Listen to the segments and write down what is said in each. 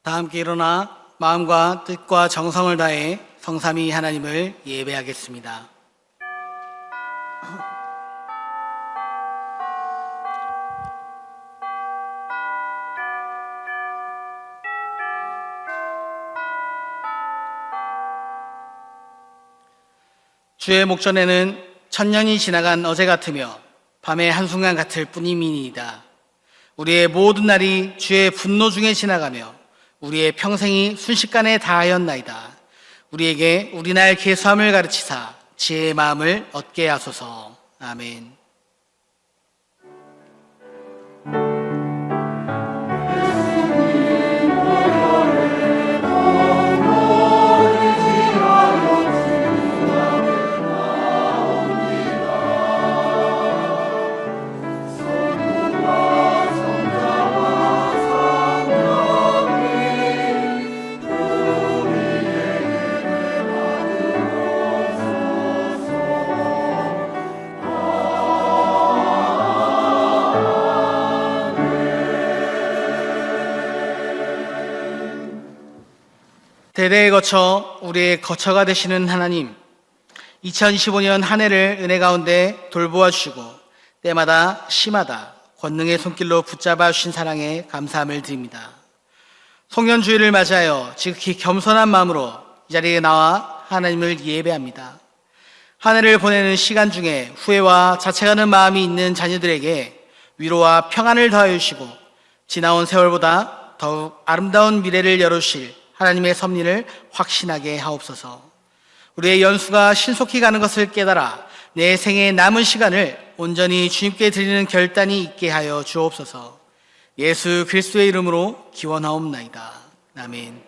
다 함께 일어나 마음과 뜻과 정성을 다해 성삼위 하나님을 예배하겠습니다. 주의 목전에는 천년이 지나간 어제 같으며 밤의 한순간 같을 뿐이니이다. 우리의 모든 날이 주의 분노 중에 지나가며 우리의 평생이 순식간에 다하였나이다. 우리에게 우리 날 계수함을 가르치사 지혜의 마음을 얻게 하소서. 아멘. 대대에 거쳐 우리의 거처가 되시는 하나님, 2025년 한 해를 은혜 가운데 돌보아 주시고 때마다 심하다 권능의 손길로 붙잡아 주신 사랑에 감사함을 드립니다. 송년주일을 맞이하여 지극히 겸손한 마음으로 이 자리에 나와 하나님을 예배합니다. 한 해를 보내는 시간 중에 후회와 자책하는 마음이 있는 자녀들에게 위로와 평안을 더하여 주시고 지나온 세월보다 더욱 아름다운 미래를 열어주실 하나님의 섭리를 확신하게 하옵소서. 우리의 연수가 신속히 가는 것을 깨달아 내 생의 남은 시간을 온전히 주님께 드리는 결단이 있게 하여 주옵소서. 예수 그리스도의 이름으로 기원하옵나이다. 아멘.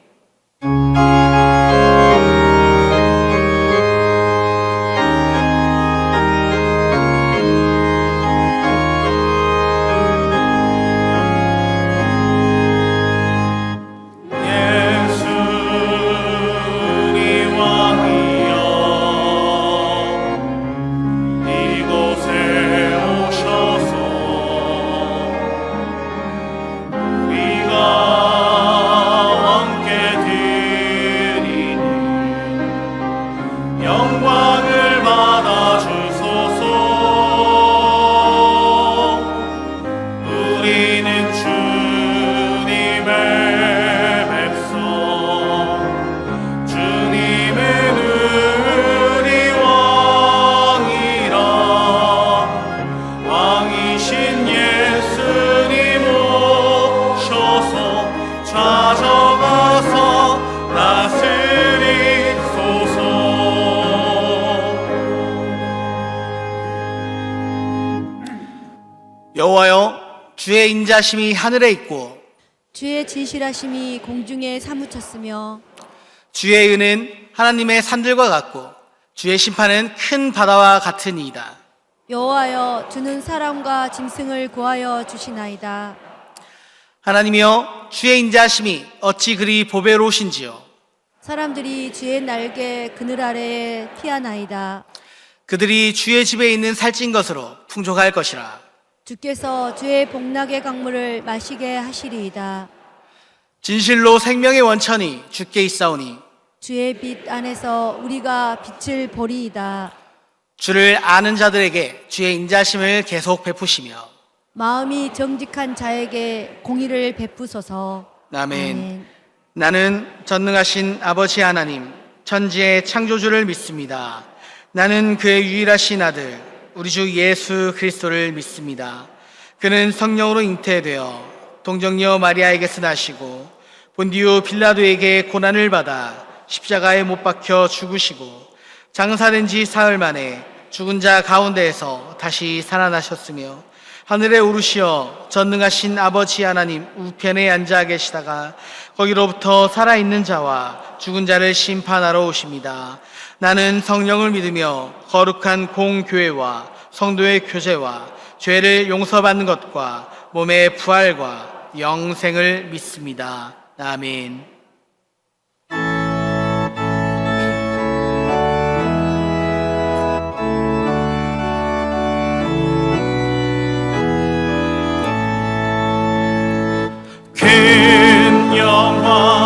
여호와여, 주의 인자심이 하늘에 있고 주의 진실하심이 공중에 사무쳤으며 주의 은은 하나님의 산들과 같고 주의 심판은 큰 바다와 같으니이다. 여호와여, 주는 사람과 짐승을 구하여 주시나이다. 하나님이여, 주의 인자심이 어찌 그리 보배로우신지요. 사람들이 주의 날개 그늘 아래에 피하나이다. 그들이 주의 집에 있는 살찐 것으로 풍족할 것이라. 주께서 주의 복락의 강물을 마시게 하시리이다. 진실로 생명의 원천이 주께 있사오니 주의 빛 안에서 우리가 빛을 보리이다. 주를 아는 자들에게 주의 인자심을 계속 베푸시며 마음이 정직한 자에게 공의를 베푸소서. 아멘. 나는 전능하신 아버지 하나님 천지의 창조주를 믿습니다. 나는 그의 유일하신 아들 우리 주 예수 그리스도를 믿습니다. 그는 성령으로 잉태되어 동정녀 마리아에게서 나시고 본디오 빌라도에게 고난을 받아 십자가에 못 박혀 죽으시고 장사된 지 사흘 만에 죽은 자 가운데에서 다시 살아나셨으며 하늘에 오르시어 전능하신 아버지 하나님 우편에 앉아 계시다가 거기로부터 살아있는 자와 죽은 자를 심판하러 오십니다. 나는 성령을 믿으며 거룩한 공교회와 성도의 교제와 죄를 용서받는 것과 몸의 부활과 영생을 믿습니다. 아멘. 큰 영광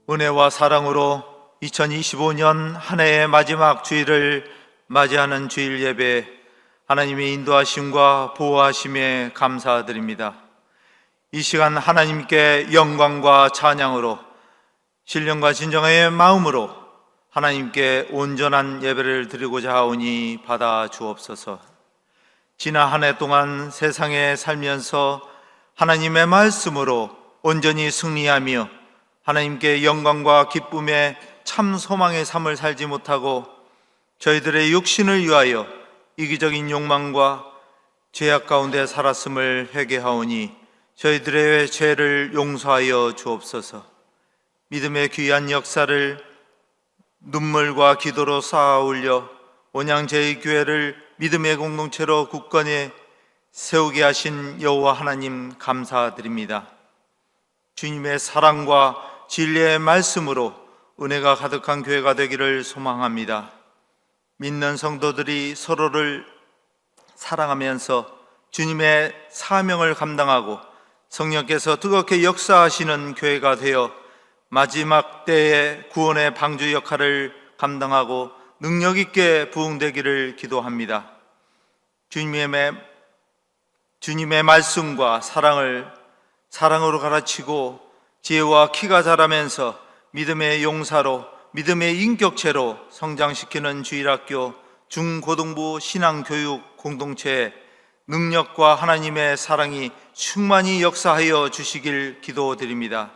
은혜와 사랑으로 2025년 한 해의 마지막 주일을 맞이하는 주일 예배, 하나님의 인도하심과 보호하심에 감사드립니다. 이 시간 하나님께 영광과 찬양으로, 신령과 진정의 마음으로 하나님께 온전한 예배를 드리고자 하오니 받아 주옵소서. 지난 한 해 동안 세상에 살면서 하나님의 말씀으로 온전히 승리하며 하나님께 영광과 기쁨의 참 소망의 삶을 살지 못하고 저희들의 육신을 위하여 이기적인 욕망과 죄악 가운데 살았음을 회개하오니 저희들의 죄를 용서하여 주옵소서. 믿음의 귀한 역사를 눈물과 기도로 쌓아 올려 온양제일교회를 믿음의 공동체로 굳건히 세우게 하신 여호와 하나님 감사드립니다. 주님의 사랑과 진리의 말씀으로 은혜가 가득한 교회가 되기를 소망합니다. 믿는 성도들이 서로를 사랑하면서 주님의 사명을 감당하고 성령께서 뜨겁게 역사하시는 교회가 되어 마지막 때의 구원의 방주 역할을 감당하고 능력 있게 부흥되기를 기도합니다. 주님의 말씀과 사랑으로 가르치고 지혜와 키가 자라면서 믿음의 용사로, 믿음의 인격체로 성장시키는 주일학교, 중고등부 신앙교육 공동체에 능력과 하나님의 사랑이 충만히 역사하여 주시길 기도드립니다.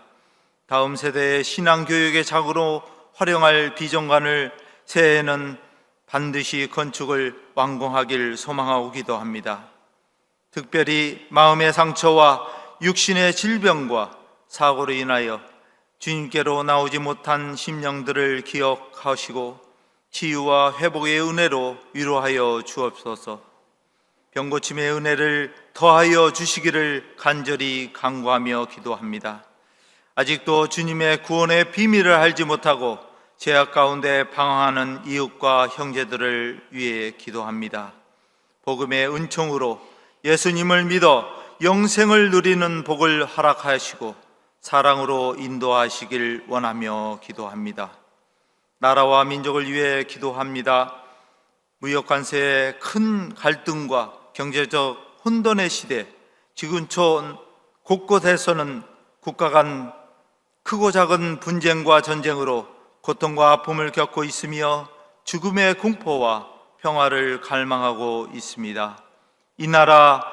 다음 세대의 신앙교육의 자구로 활용할 비전관을 새해에는 반드시 건축을 완공하길 소망하고 기도합니다. 특별히 마음의 상처와 육신의 질병과 사고로 인하여 주님께로 나오지 못한 심령들을 기억하시고 치유와 회복의 은혜로 위로하여 주옵소서. 병고침의 은혜를 더하여 주시기를 간절히 간구하며 기도합니다. 아직도 주님의 구원의 비밀을 알지 못하고 죄악 가운데 방황하는 이웃과 형제들을 위해 기도합니다. 복음의 은총으로 예수님을 믿어 영생을 누리는 복을 허락하시고 사랑으로 인도하시길 원하며 기도합니다. 나라와 민족을 위해 기도합니다. 무역관세의 큰 갈등과 경제적 혼돈의 시대, 지구촌 곳곳에서는 국가 간 크고 작은 분쟁과 전쟁으로 고통과 아픔을 겪고 있으며 죽음의 공포와 평화를 갈망하고 있습니다. 이 나라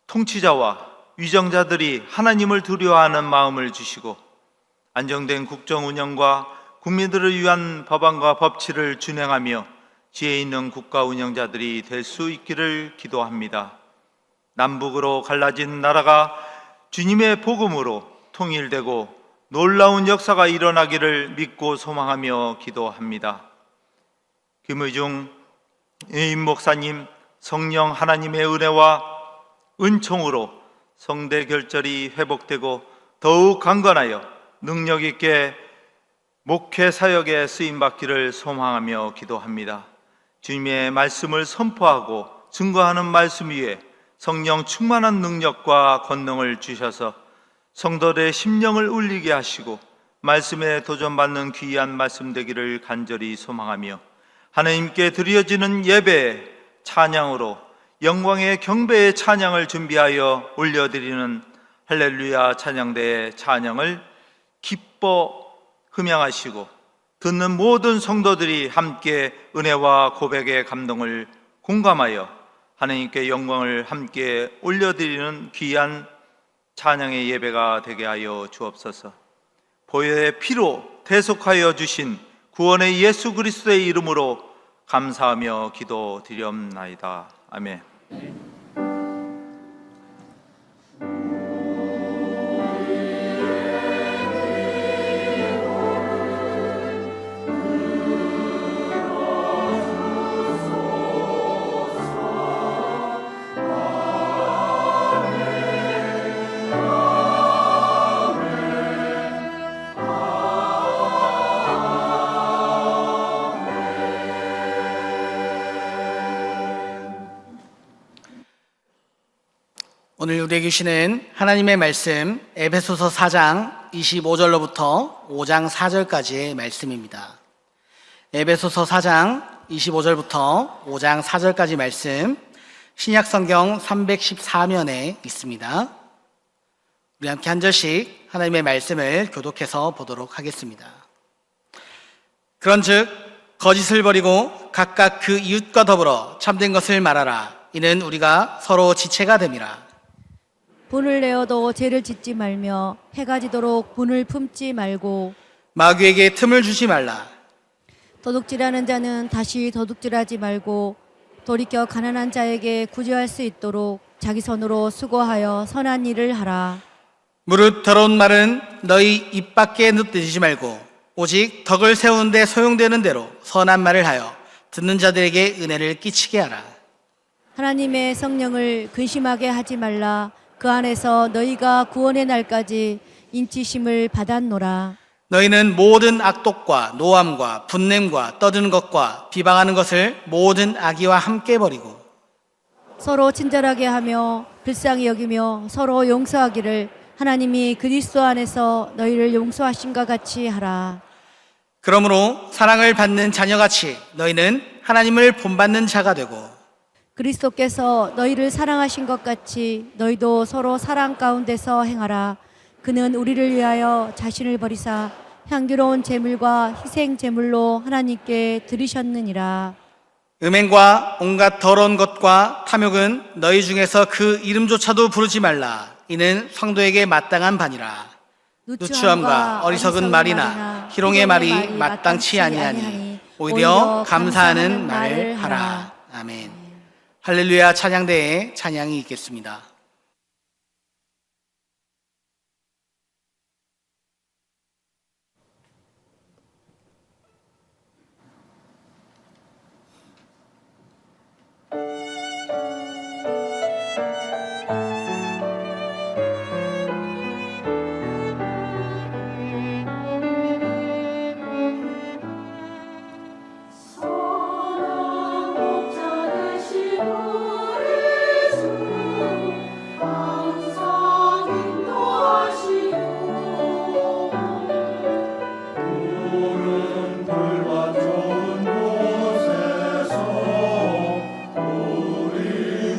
통치자와 위정자들이 하나님을 두려워하는 마음을 주시고 안정된 국정 운영과 국민들을 위한 법안과 법치를 준행하며 지혜 있는 국가 운영자들이 될 수 있기를 기도합니다. 남북으로 갈라진 나라가 주님의 복음으로 통일되고 놀라운 역사가 일어나기를 믿고 소망하며 기도합니다. 김의중 임 목사님, 성령 하나님의 은혜와 은총으로 성대 결절이 회복되고 더욱 강건하여 능력 있게 목회 사역에 쓰임받기를 소망하며 기도합니다. 주님의 말씀을 선포하고 증거하는 말씀 위에 성령 충만한 능력과 권능을 주셔서 성도들의 심령을 울리게 하시고 말씀에 도전받는 귀한 말씀 되기를 간절히 소망하며 하나님께 드려지는 예배 찬양으로 영광의 경배의 찬양을 준비하여 올려드리는 할렐루야 찬양대의 찬양을 기뻐 흠양하시고 듣는 모든 성도들이 함께 은혜와 고백의 감동을 공감하여 하나님께 영광을 함께 올려드리는 귀한 찬양의 예배가 되게 하여 주옵소서. 보혈의 피로 대속하여 주신 구원의 예수 그리스도의 이름으로 감사하며 기도드리옵나이다. 아멘. 오늘 우리에게 주시는 하나님의 말씀 에베소서 4장 25절로부터 5장 4절까지의 말씀입니다. 에베소서 4장 25절부터 5장 4절까지 말씀 신약성경 314면에 있습니다. 우리 함께 한 절씩 하나님의 말씀을 교독해서 보도록 하겠습니다. 그런즉 거짓을 버리고 각각 그 이웃과 더불어 참된 것을 말하라. 이는 우리가 서로 지체가 됨이라. 분을 내어도 죄를 짓지 말며 해가 지도록 분을 품지 말고 마귀에게 틈을 주지 말라. 도둑질하는 자는 다시 도둑질하지 말고 돌이켜 가난한 자에게 구제할 수 있도록 자기 손으로 수고하여 선한 일을 하라. 무릇 더러운 말은 너희 입 밖에 내지 말고 오직 덕을 세우는데 소용되는 대로 선한 말을 하여 듣는 자들에게 은혜를 끼치게 하라. 하나님의 성령을 근심하게 하지 말라. 그 안에서 너희가 구원의 날까지 인치심을 받았노라. 너희는 모든 악독과 노함과 분냄과 떠드는 것과 비방하는 것을 모든 악의와 함께 버리고 서로 친절하게 하며 불쌍히 여기며 서로 용서하기를 하나님이 그리스도 안에서 너희를 용서하심과 같이 하라. 그러므로 사랑을 받는 자녀같이 너희는 하나님을 본받는 자가 되고 그리스도께서 너희를 사랑하신 것 같이 너희도 서로 사랑 가운데서 행하라. 그는 우리를 위하여 자신을 버리사 향기로운 제물과 희생 제물로 하나님께 드리셨느니라. 음행과 온갖 더러운 것과 탐욕은 너희 중에서 그 이름조차도 부르지 말라. 이는 성도에게 마땅한 바니라. 누추함과 어리석은 말이나 희롱의 말이 마땅치 아니하니 오히려 감사하는 말을 하라. 아멘. 할렐루야. 찬양대에 찬양이 있겠습니다. 푸른 굴밭 좋은 곳에서 우리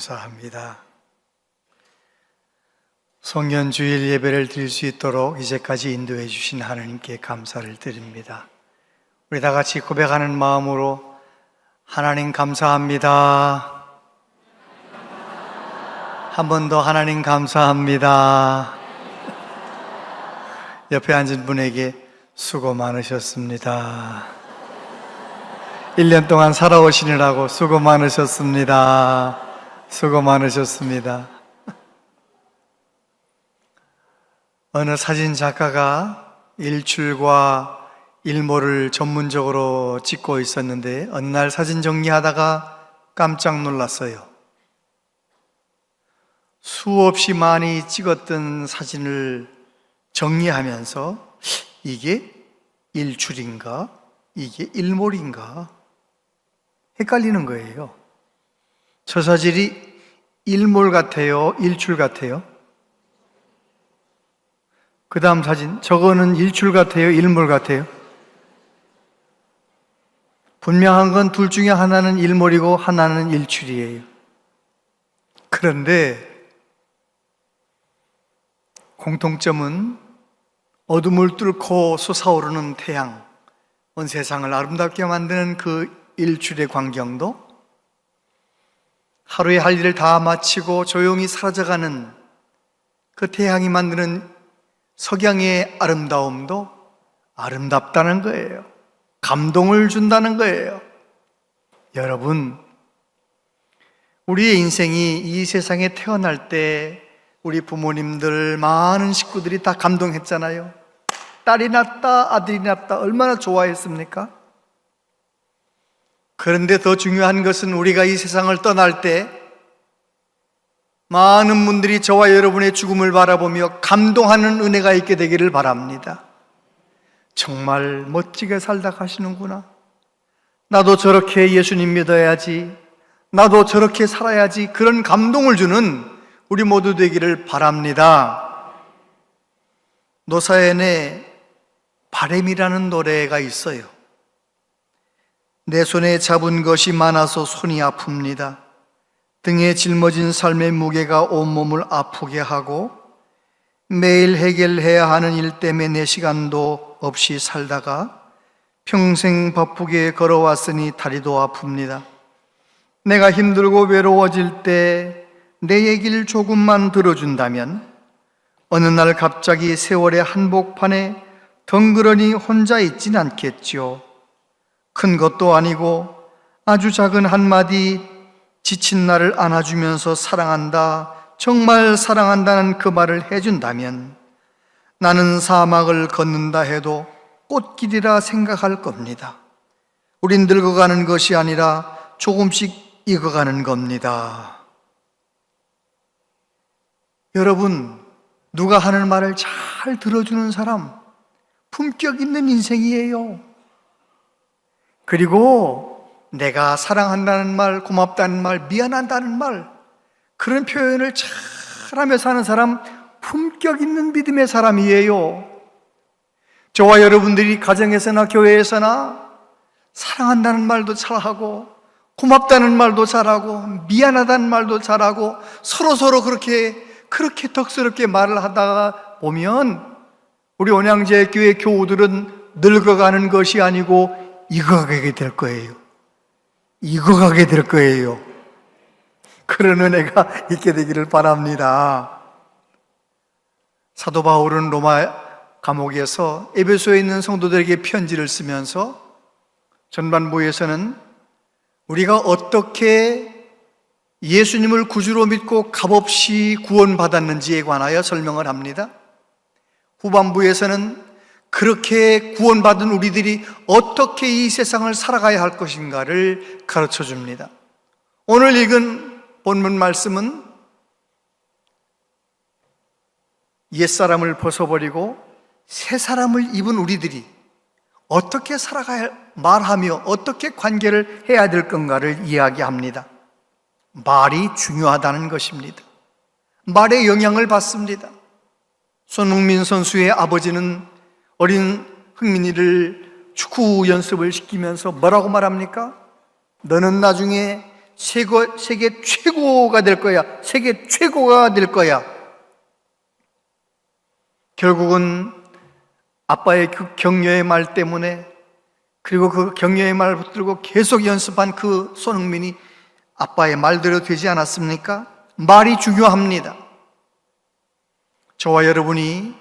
감사합니다. 성년주일 예배를 드릴 수 있도록 이제까지 인도해 주신 하나님께 감사를 드립니다. 우리 다 같이 고백하는 마음으로 하나님 감사합니다. 한 번 더 하나님 감사합니다. 옆에 앉은 분에게 수고 많으셨습니다. 1년 동안 살아오시느라고 수고 많으셨습니다. 수고 많으셨습니다. 어느 사진 작가가 일출과 일몰을 전문적으로 찍고 있었는데 어느 날 사진 정리하다가 깜짝 놀랐어요. 수없이 많이 찍었던 사진을 정리하면서 이게 일출인가? 이게 일몰인가? 헷갈리는 거예요. 저 사진이 일몰 같아요? 일출 같아요? 그 다음 사진, 저거는 일출 같아요? 일몰 같아요? 분명한 건 둘 중에 하나는 일몰이고 하나는 일출이에요. 그런데 공통점은 어둠을 뚫고 솟아오르는 태양, 온 세상을 아름답게 만드는 그 일출의 광경도, 하루의 할 일을 다 마치고 조용히 사라져가는 그 태양이 만드는 석양의 아름다움도 아름답다는 거예요. 감동을 준다는 거예요. 여러분, 우리의 인생이 이 세상에 태어날 때 우리 부모님들, 많은 식구들이 다 감동했잖아요. 딸이 낳았다, 아들이 낳았다, 얼마나 좋아했습니까? 그런데 더 중요한 것은 우리가 이 세상을 떠날 때 많은 분들이 저와 여러분의 죽음을 바라보며 감동하는 은혜가 있게 되기를 바랍니다. 정말 멋지게 살다 가시는구나. 나도 저렇게 예수님 믿어야지, 나도 저렇게 살아야지, 그런 감동을 주는 우리 모두 되기를 바랍니다. 노사연의 바램이라는 노래가 있어요. 내 손에 잡은 것이 많아서 손이 아픕니다. 등에 짊어진 삶의 무게가 온몸을 아프게 하고 매일 해결해야 하는 일 때문에 내 시간도 없이 살다가 평생 바쁘게 걸어왔으니 다리도 아픕니다. 내가 힘들고 외로워질 때 내 얘기를 조금만 들어준다면 어느 날 갑자기 세월의 한복판에 덩그러니 혼자 있진 않겠죠. 큰 것도 아니고 아주 작은 한마디, 지친 나를 안아주면서 사랑한다, 정말 사랑한다는 그 말을 해준다면 나는 사막을 걷는다 해도 꽃길이라 생각할 겁니다. 우린 늙어가는 것이 아니라 조금씩 익어가는 겁니다. 여러분, 누가 하는 말을 잘 들어주는 사람, 품격 있는 인생이에요. 그리고 내가 사랑한다는 말, 고맙다는 말, 미안하다는 말, 그런 표현을 잘하며 사는 사람, 품격 있는 믿음의 사람이에요. 저와 여러분들이 가정에서나 교회에서나 사랑한다는 말도 잘하고 고맙다는 말도 잘하고 미안하다는 말도 잘하고 서로 그렇게 덕스럽게 말을 하다가 보면 우리 온양제교회 교우들은 늙어가는 것이 아니고 익어가게 될 거예요. 익어가게 될 거예요. 그런 은혜가 있게 되기를 바랍니다. 사도 바울은 로마 감옥에서 에베소에 있는 성도들에게 편지를 쓰면서 전반부에서는 우리가 어떻게 예수님을 구주로 믿고 값없이 구원받았는지에 관하여 설명을 합니다. 후반부에서는 그렇게 구원받은 우리들이 어떻게 이 세상을 살아가야 할 것인가를 가르쳐 줍니다. 오늘 읽은 본문 말씀은 옛사람을 벗어버리고 새 사람을 입은 우리들이 어떻게 살아가야, 말하며 어떻게 관계를 해야 될 건가를 이야기합니다. 말이 중요하다는 것입니다. 말에 영향을 받습니다. 손흥민 선수의 아버지는 어린 흥민이를 축구 연습을 시키면서 뭐라고 말합니까? 너는 나중에 세계 최고가 될 거야. 세계 최고가 될 거야. 결국은 아빠의 그 격려의 말 때문에, 그리고 그 격려의 말 붙들고 계속 연습한 그 손흥민이 아빠의 말대로 되지 않았습니까? 말이 중요합니다. 저와 여러분이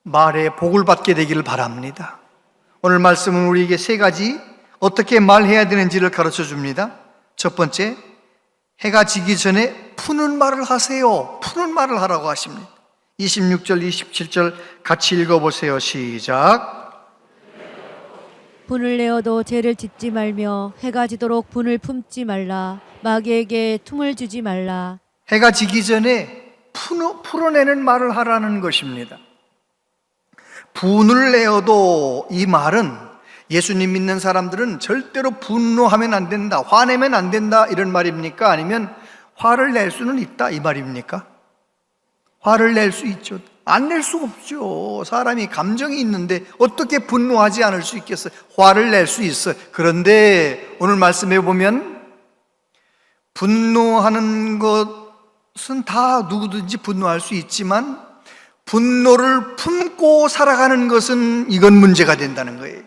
말에 복을 받게 되기를 바랍니다. 오늘 말씀은 우리에게 세 가지 어떻게 말해야 되는지를 가르쳐 줍니다. 첫 번째, 해가 지기 전에 푸는 말을 하세요. 푸는 말을 하라고 하십니다. 26절, 27절 같이 읽어보세요. 시작. 분을 내어도 죄를 짓지 말며 해가 지도록 분을 품지 말라. 마귀에게 틈을 주지 말라. 해가 지기 전에 풀어내는 말을 하라는 것입니다. 분을 내어도, 이 말은 예수님 믿는 사람들은 절대로 분노하면 안 된다, 화내면 안 된다 이런 말입니까? 아니면 화를 낼 수는 있다 이 말입니까? 화를 낼 수 있죠. 안 낼 수가 없죠. 사람이 감정이 있는데 어떻게 분노하지 않을 수 있겠어요? 화를 낼 수 있어요. 그런데 오늘 말씀해 보면 분노하는 것은 다 누구든지 분노할 수 있지만 분노를 품고 살아가는 것은 이건 문제가 된다는 거예요.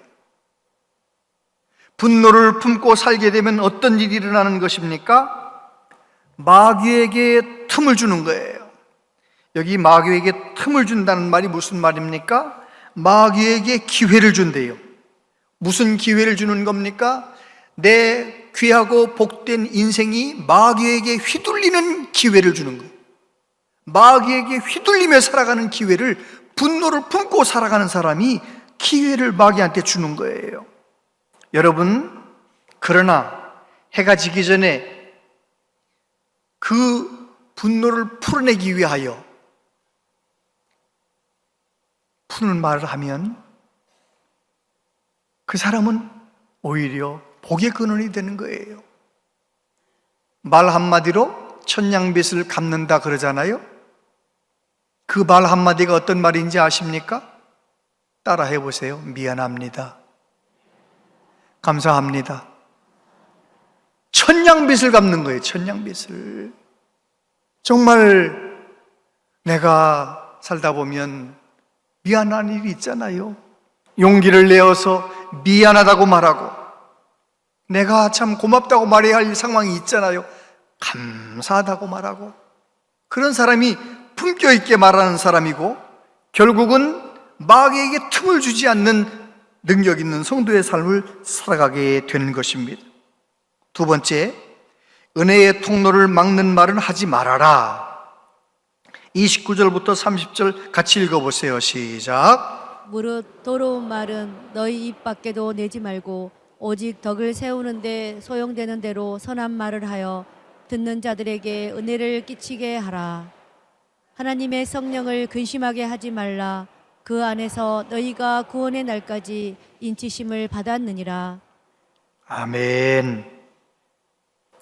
분노를 품고 살게 되면 어떤 일이 일어나는 것입니까? 마귀에게 틈을 주는 거예요. 여기 마귀에게 틈을 준다는 말이 무슨 말입니까? 마귀에게 기회를 준대요. 무슨 기회를 주는 겁니까? 내 귀하고 복된 인생이 마귀에게 휘둘리는 기회를 주는 거예요. 마귀에게 휘둘리며 살아가는 기회를, 분노를 품고 살아가는 사람이 기회를 마귀한테 주는 거예요. 여러분, 그러나 해가 지기 전에 그 분노를 풀어내기 위하여 푸는 말을 하면 그 사람은 오히려 복의 근원이 되는 거예요. 말 한마디로 천냥빚을 갚는다 그러잖아요. 그 말 한마디가 어떤 말인지 아십니까? 따라 해보세요. 미안합니다. 감사합니다. 천냥빚을 갚는 거예요. 천냥빚을. 정말 내가 살다 보면 미안한 일이 있잖아요. 용기를 내어서 미안하다고 말하고, 내가 참 고맙다고 말해야 할 상황이 있잖아요. 감사하다고 말하고, 그런 사람이 품격 있게 말하는 사람이고, 결국은 마귀에게 틈을 주지 않는 능력 있는 성도의 삶을 살아가게 되는 것입니다. 두 번째, 은혜의 통로를 막는 말은 하지 말아라. 29절부터 30절 같이 읽어보세요. 시작. 무릇 더러운 말은 너희 입 밖에도 내지 말고 오직 덕을 세우는데 소용되는 대로 선한 말을 하여 듣는 자들에게 은혜를 끼치게 하라. 하나님의 성령을 근심하게 하지 말라. 그 안에서 너희가 구원의 날까지 인치심을 받았느니라. 아멘.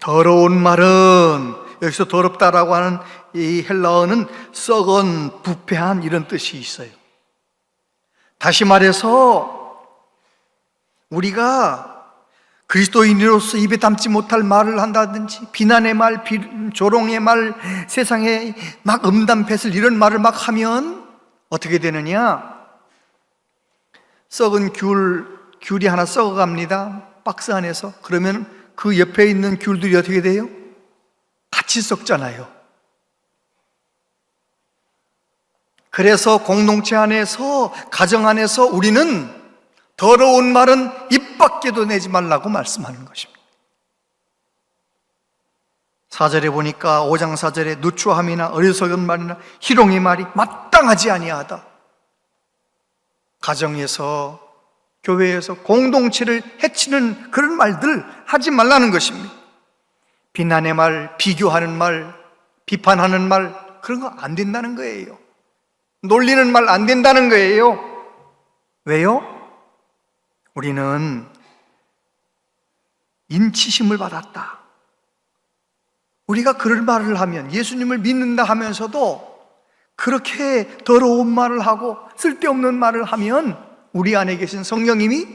더러운 말은, 여기서 더럽다라고 하는 이 헬라어는 썩은, 부패한 이런 뜻이 있어요. 다시 말해서 우리가 그리스도인으로서 입에 담지 못할 말을 한다든지, 비난의 말, 조롱의 말, 세상에 막 음담패슬 이런 말을 막 하면 어떻게 되느냐? 썩은 귤이 하나 썩어갑니다. 박스 안에서. 그러면 그 옆에 있는 귤들이 어떻게 돼요? 같이 썩잖아요. 그래서 공동체 안에서, 가정 안에서 우리는 더러운 말은 입 밖에도 내지 말라고 말씀하는 것입니다. 4절에 보니까 5장 4절에 누추함이나 어리석은 말이나 희롱의 말이 마땅하지 아니하다. 가정에서, 교회에서 공동체를 해치는 그런 말들 하지 말라는 것입니다. 비난의 말, 비교하는 말, 비판하는 말, 그런 거 안 된다는 거예요. 놀리는 말 안 된다는 거예요. 왜요? 우리는 인치심을 받았다. 우리가 그런 말을 하면, 예수님을 믿는다 하면서도 그렇게 더러운 말을 하고 쓸데없는 말을 하면 우리 안에 계신 성령님이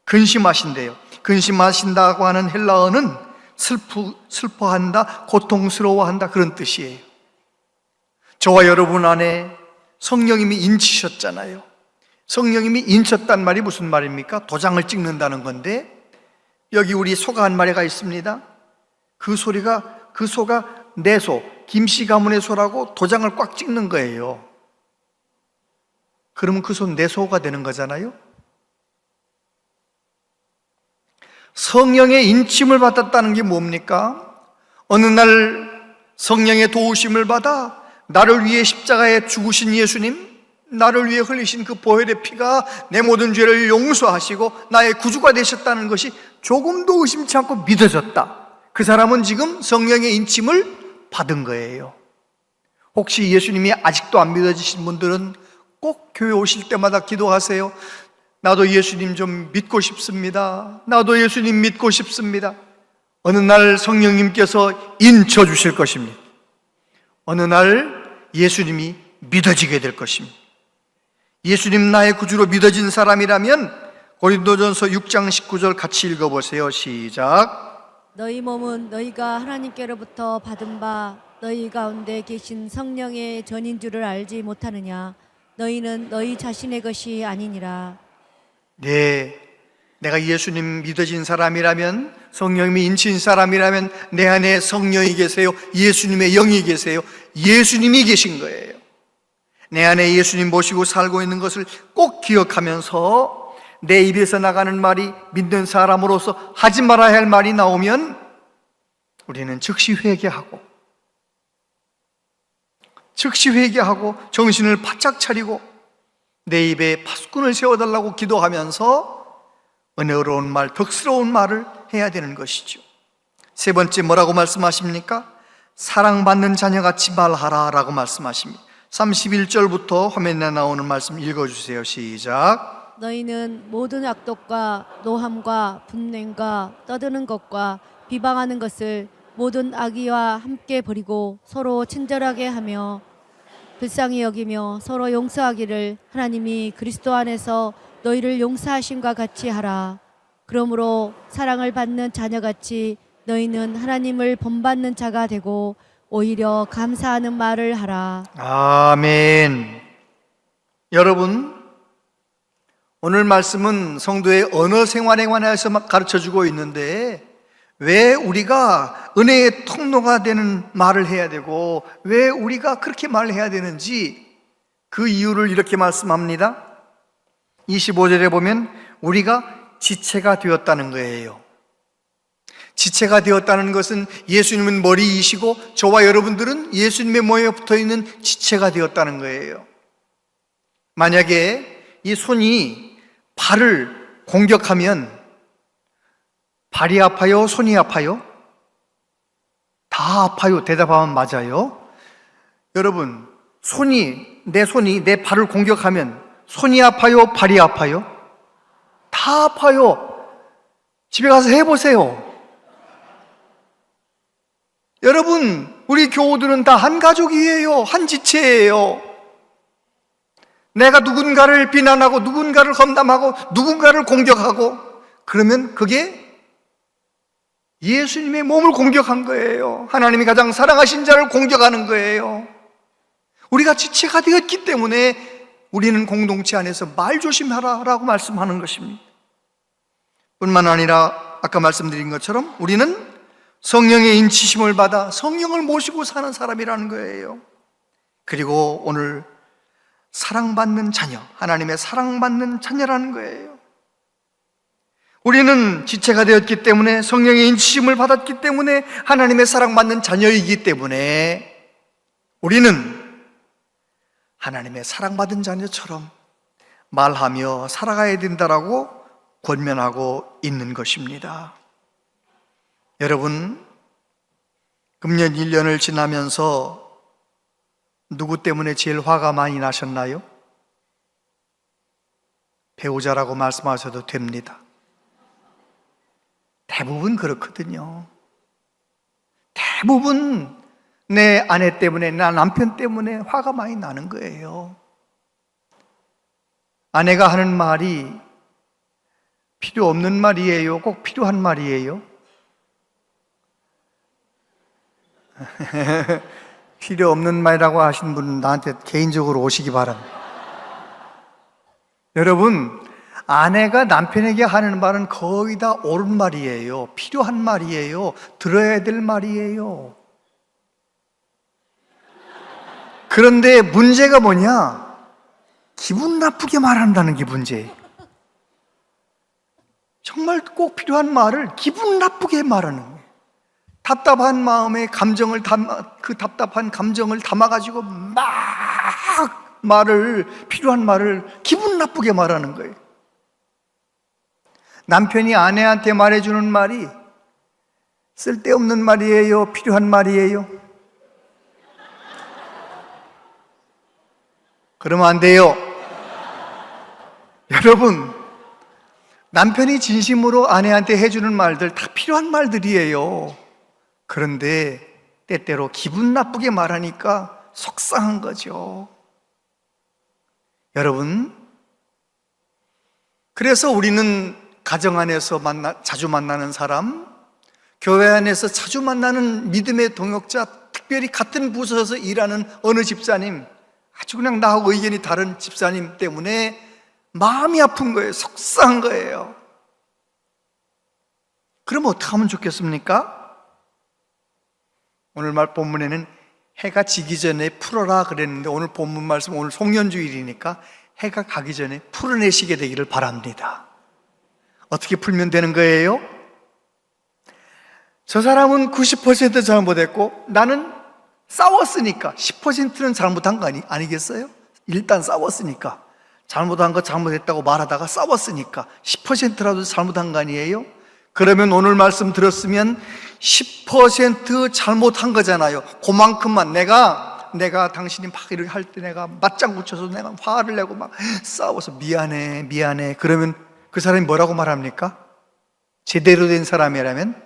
근심하신대요. 근심하신다고 하는 헬라어는 슬퍼한다, 고통스러워한다, 그런 뜻이에요. 저와 여러분 안에 성령님이 인치셨잖아요. 성령님이 인쳤단 말이 무슨 말입니까? 도장을 찍는다는 건데, 여기 우리 소가 한 마리가 있습니다. 그 소가 내 소, 김씨 가문의 소라고 도장을 꽉 찍는 거예요. 그러면 그 소 내 소가 되는 거잖아요. 성령의 인침을 받았다는 게 뭡니까? 어느 날 성령의 도우심을 받아 나를 위해 십자가에 죽으신 예수님, 나를 위해 흘리신 그 보혈의 피가 내 모든 죄를 용서하시고 나의 구주가 되셨다는 것이 조금도 의심치 않고 믿어졌다. 그 사람은 지금 성령의 인침을 받은 거예요. 혹시 예수님이 아직도 안 믿어지신 분들은 꼭 교회 오실 때마다 기도하세요. 나도 예수님 좀 믿고 싶습니다. 나도 예수님 믿고 싶습니다. 어느 날 성령님께서 인쳐 주실 것입니다. 어느 날 예수님이 믿어지게 될 것입니다. 예수님 나의 구주로 믿어진 사람이라면 고린도전서 6장 19절 같이 읽어보세요. 시작. 너희 몸은 너희가 하나님께로부터 받은 바 너희 가운데 계신 성령의 전인 줄을 알지 못하느냐. 너희는 너희 자신의 것이 아니니라. 네, 내가 예수님 믿어진 사람이라면, 성령님이 인친 사람이라면 내 안에 성령이 계세요. 예수님의 영이 계세요. 예수님이 계신 거예요. 내 안에 예수님 모시고 살고 있는 것을 꼭 기억하면서 내 입에서 나가는 말이 믿는 사람으로서 하지 말아야 할 말이 나오면 우리는 즉시 회개하고 정신을 바짝 차리고 내 입에 파수꾼을 세워달라고 기도하면서 은혜로운 말, 덕스러운 말을 해야 되는 것이죠. 세 번째 뭐라고 말씀하십니까? 사랑받는 자녀같이 말하라 라고 말씀하십니다. 31절부터 화면에 나오는 말씀 읽어주세요. 시작. 너희는 모든 악독과 노함과 분냉과 떠드는 것과 비방하는 것을 모든 악의와 함께 버리고 서로 친절하게 하며 불쌍히 여기며 서로 용서하기를 하나님이 그리스도 안에서 너희를 용서하심과 같이 하라. 그러므로 사랑을 받는 자녀같이 너희는 하나님을 본받는 자가 되고 오히려 감사하는 말을 하라. 아멘. 여러분, 오늘 말씀은 성도의 언어 생활에 관해서 가르쳐주고 있는데, 왜 우리가 은혜의 통로가 되는 말을 해야 되고 왜 우리가 그렇게 말을 해야 되는지 그 이유를 이렇게 말씀합니다. 25절에 보면 우리가 지체가 되었다는 거예요. 지체가 되었다는 것은 예수님은 머리이시고 저와 여러분들은 예수님의 몸에 붙어있는 지체가 되었다는 거예요. 만약에 이 손이 발을 공격하면 발이 아파요? 손이 아파요? 다 아파요. 대답하면 맞아요. 여러분, 내 손이 내 발을 공격하면 손이 아파요? 발이 아파요? 다 아파요. 집에 가서 해보세요. 여러분, 우리 교우들은 다 한 가족이에요. 한 지체예요. 내가 누군가를 비난하고 누군가를 험담하고 누군가를 공격하고 그러면 그게 예수님의 몸을 공격한 거예요. 하나님이 가장 사랑하신 자를 공격하는 거예요. 우리가 지체가 되었기 때문에 우리는 공동체 안에서 말 조심하라라고 말씀하는 것입니다. 뿐만 아니라 아까 말씀드린 것처럼 우리는 성령의 인치심을 받아 성령을 모시고 사는 사람이라는 거예요. 그리고 오늘 사랑받는 자녀, 하나님의 사랑받는 자녀라는 거예요. 우리는 지체가 되었기 때문에, 성령의 인치심을 받았기 때문에, 하나님의 사랑받는 자녀이기 때문에 우리는 하나님의 사랑받은 자녀처럼 말하며 살아가야 된다라고 권면하고 있는 것입니다. 여러분, 금년 1년을 지나면서 누구 때문에 제일 화가 많이 나셨나요? 배우자라고 말씀하셔도 됩니다. 대부분 그렇거든요. 대부분 내 아내 때문에, 내 남편 때문에 화가 많이 나는 거예요. 아내가 하는 말이 필요 없는 말이에요? 꼭 필요한 말이에요? 필요 없는 말이라고 하신 분은 나한테 개인적으로 오시기 바랍니다. 여러분, 아내가 남편에게 하는 말은 거의 다 옳은 말이에요. 필요한 말이에요. 들어야 될 말이에요. 그런데 문제가 뭐냐? 기분 나쁘게 말한다는 게 문제예요. 정말 꼭 필요한 말을 기분 나쁘게 말하는 거예요. 답답한 마음에 그 답답한 감정을 담아가지고 막 필요한 말을 기분 나쁘게 말하는 거예요. 남편이 아내한테 말해주는 말이 쓸데없는 말이에요? 필요한 말이에요? 그러면 안 돼요. 여러분, 남편이 진심으로 아내한테 해주는 말들 다 필요한 말들이에요. 그런데 때때로 기분 나쁘게 말하니까 속상한 거죠. 여러분, 그래서 우리는 가정 안에서 자주 만나는 사람, 교회 안에서 자주 만나는 믿음의 동역자, 특별히 같은 부서에서 일하는 어느 집사님, 아주 그냥 나하고 의견이 다른 집사님 때문에 마음이 아픈 거예요. 속상한 거예요. 그럼 어떻게 하면 좋겠습니까? 오늘 본문에는 해가 지기 전에 풀어라 그랬는데, 오늘 본문 말씀, 오늘 송년주일이니까 해가 가기 전에 풀어내시게 되기를 바랍니다. 어떻게 풀면 되는 거예요? 저 사람은 90% 잘못했고 나는 싸웠으니까 10%는 잘못한 거 아니겠어요? 일단 싸웠으니까, 잘못한 거 잘못했다고 말하다가 싸웠으니까 10%라도 잘못한 거 아니에요? 그러면 오늘 말씀 들었으면 10% 잘못한 거잖아요. 그만큼만 내가 당신이 막 이렇게 할 때 내가 맞장구 쳐서 내가 화를 내고 막 싸워서 미안해. 그러면 그 사람이 뭐라고 말합니까? 제대로 된 사람이라면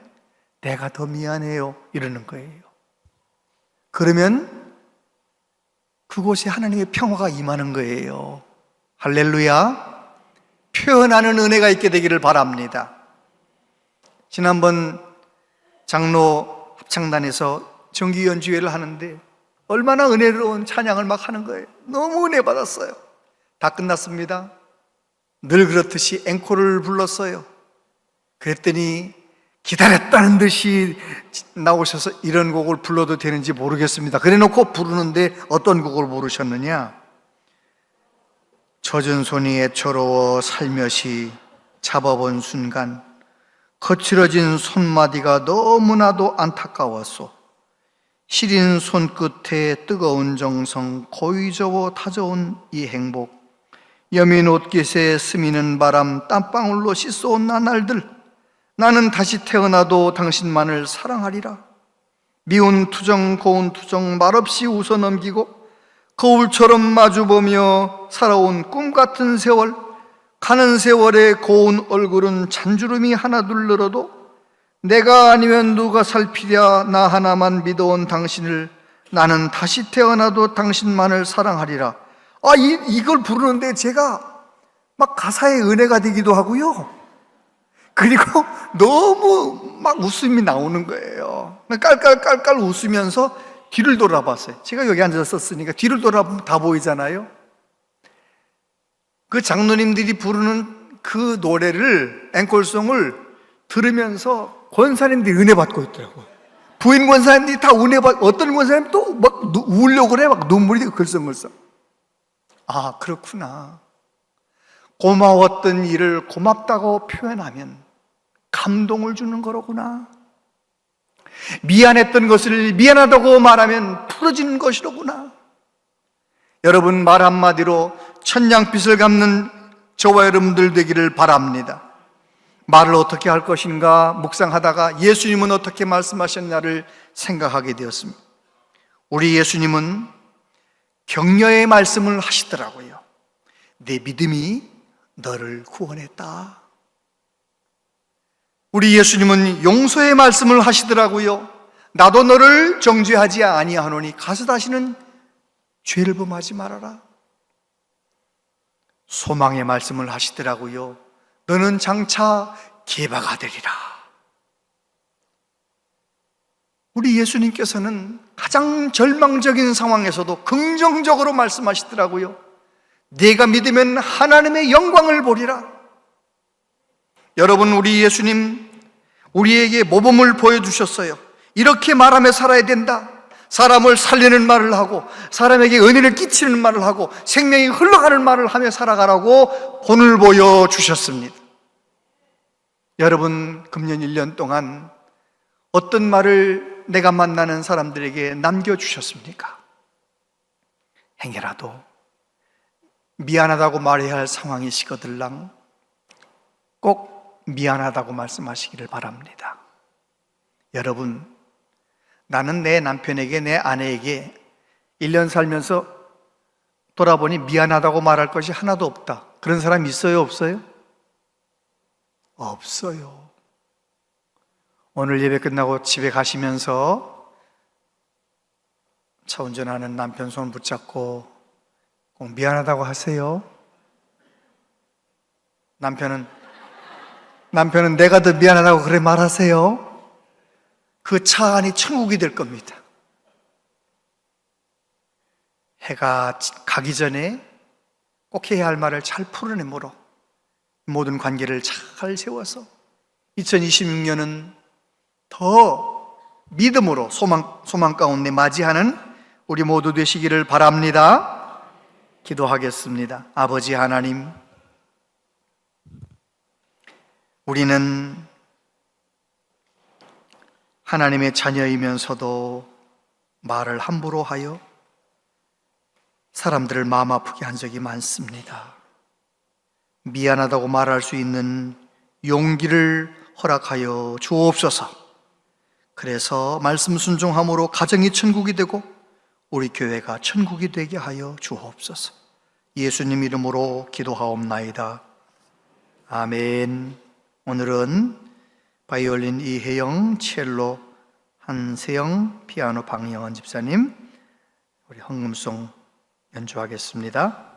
내가 더 미안해요 이러는 거예요. 그러면 그곳에 하나님의 평화가 임하는 거예요. 할렐루야. 표현하는 은혜가 있게 되기를 바랍니다. 지난번 장로 합창단에서 정기 연주회를 하는데 얼마나 은혜로운 찬양을 막 하는 거예요. 너무 은혜 받았어요. 다 끝났습니다. 늘 그렇듯이 앵콜을 불렀어요. 그랬더니 기다렸다는 듯이 나오셔서 이런 곡을 불러도 되는지 모르겠습니다. 그래놓고 부르는데 어떤 곡을 부르셨느냐? 젖은 손이 애처로워 살며시 잡아본 순간 거칠어진 손마디가 너무나도 안타까웠소. 시린 손끝에 뜨거운 정성 고이 저어 다져온 이 행복, 여민 옷깃에 스미는 바람 땀방울로 씻어온 나날들, 나는 다시 태어나도 당신만을 사랑하리라. 미운 투정 고운 투정 말없이 웃어넘기고 거울처럼 마주보며 살아온 꿈같은 세월, 가는 세월의 고운 얼굴은 잔주름이 하나둘 늘어도 내가 아니면 누가 살피랴. 나 하나만 믿어온 당신을, 나는 다시 태어나도 당신만을 사랑하리라. 이걸 부르는데 제가 막 가사의 은혜가 되기도 하고요, 그리고 너무 막 웃음이 나오는 거예요. 깔깔깔깔 웃으면서 뒤를 돌아봤어요. 제가 여기 앉아서 썼으니까 뒤를 돌아보면 다 보이잖아요. 그 장로님들이 부르는 그 노래를, 앵콜송을 들으면서 권사님들이 은혜 받고 있더라고요. 부인 권사님들이 다 은혜 받고, 어떤 권사님 또 막 울려고 그래. 막 눈물이 글썽글썽. 아, 그렇구나. 고마웠던 일을 고맙다고 표현하면 감동을 주는 거로구나. 미안했던 것을 미안하다고 말하면 풀어지는 것이로구나. 여러분, 말 한마디로 천냥빚을 갚는 저와 여러분들 되기를 바랍니다. 말을 어떻게 할 것인가 묵상하다가 예수님은 어떻게 말씀하셨냐를 생각하게 되었습니다. 우리 예수님은 격려의 말씀을 하시더라고요. 내 믿음이 너를 구원했다. 우리 예수님은 용서의 말씀을 하시더라고요. 나도 너를 정죄하지 아니하노니 가서 다시는 죄를 범하지 말아라. 소망의 말씀을 하시더라고요. 너는 장차 개바가 되리라. 우리 예수님께서는 가장 절망적인 상황에서도 긍정적으로 말씀하시더라고요. 네가 믿으면 하나님의 영광을 보리라. 여러분, 우리 예수님 우리에게 모범을 보여주셨어요. 이렇게 말하며 살아야 된다. 사람을 살리는 말을 하고 사람에게 은혜를 끼치는 말을 하고 생명이 흘러가는 말을 하며 살아가라고 본을 보여주셨습니다. 여러분, 금년 1년 동안 어떤 말을 내가 만나는 사람들에게 남겨주셨습니까? 행여라도 미안하다고 말해야 할 상황이시거들랑 꼭 미안하다고 말씀하시기를 바랍니다. 여러분, 나는 내 남편에게, 내 아내에게 1년 살면서 돌아보니 미안하다고 말할 것이 하나도 없다. 그런 사람 있어요, 없어요? 없어요. 오늘 예배 끝나고 집에 가시면서 차 운전하는 남편 손 붙잡고 꼭 미안하다고 하세요. 남편은 내가 더 미안하다고 그래 말하세요. 그 차 안이 천국이 될 겁니다. 해가 가기 전에 꼭 해야 할 말을 잘 풀어내므로 모든 관계를 잘 세워서 2026년은 더 믿음으로 소망 가운데 맞이하는 우리 모두 되시기를 바랍니다. 기도하겠습니다. 아버지 하나님, 우리는 하나님의 자녀이면서도 말을 함부로 하여 사람들을 마음 아프게 한 적이 많습니다. 미안하다고 말할 수 있는 용기를 허락하여 주옵소서. 그래서 말씀 순종함으로 가정이 천국이 되고 우리 교회가 천국이 되게 하여 주옵소서. 예수님 이름으로 기도하옵나이다. 아멘. 오늘은 바이올린 이혜영, 첼로 한세영, 피아노 방영원 집사님, 우리 헌금송 연주하겠습니다.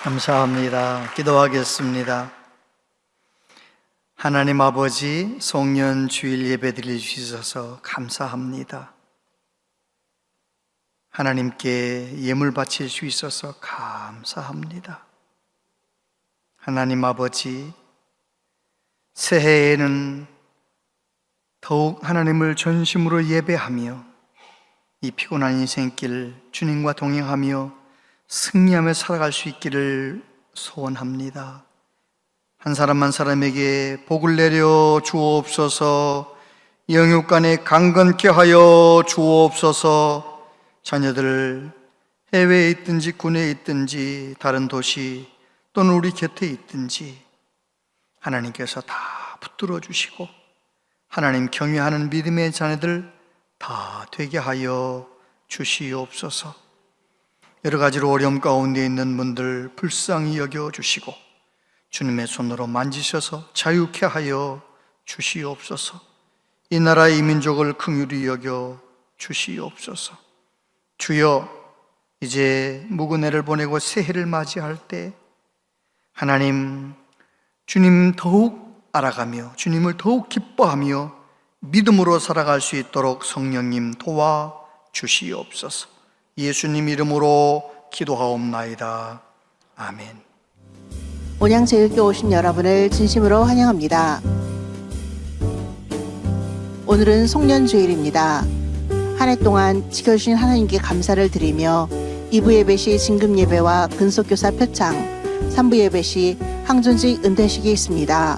감사합니다. 기도하겠습니다. 하나님 아버지, 송년 주일 예배 드릴 수 있어서 감사합니다. 하나님께 예물 바칠 수 있어서 감사합니다. 하나님 아버지, 새해에는 더욱 하나님을 전심으로 예배하며 이 피곤한 인생길 주님과 동행하며 승리하며 살아갈 수 있기를 소원합니다. 한 사람 한 사람에게 복을 내려 주옵소서. 영육간에 강건케 하여 주옵소서. 자녀들 해외에 있든지 군에 있든지 다른 도시 또는 우리 곁에 있든지 하나님께서 다 붙들어 주시고 하나님 경외하는 믿음의 자녀들 다 되게 하여 주시옵소서. 여러 가지로 어려움 가운데 있는 분들 불쌍히 여겨 주시고 주님의 손으로 만지셔서 자유케 하여 주시옵소서. 이 나라의 이 민족을 긍휼히 여겨 주시옵소서. 주여, 이제 묵은 해를 보내고 새해를 맞이할 때 하나님, 주님 더욱 알아가며 주님을 더욱 기뻐하며 믿음으로 살아갈 수 있도록 성령님 도와 주시옵소서. 예수님 이름으로 기도하옵나이다. 아멘. 온양제일교 오신 여러분을 진심으로 환영합니다. 오늘은 송년주일입니다. 한 해 동안 지켜주신 하나님께 감사를 드리며 2부 예배 시 진금예배와 근속교사 표창, 3부 예배 시 항존직 은퇴식이 있습니다.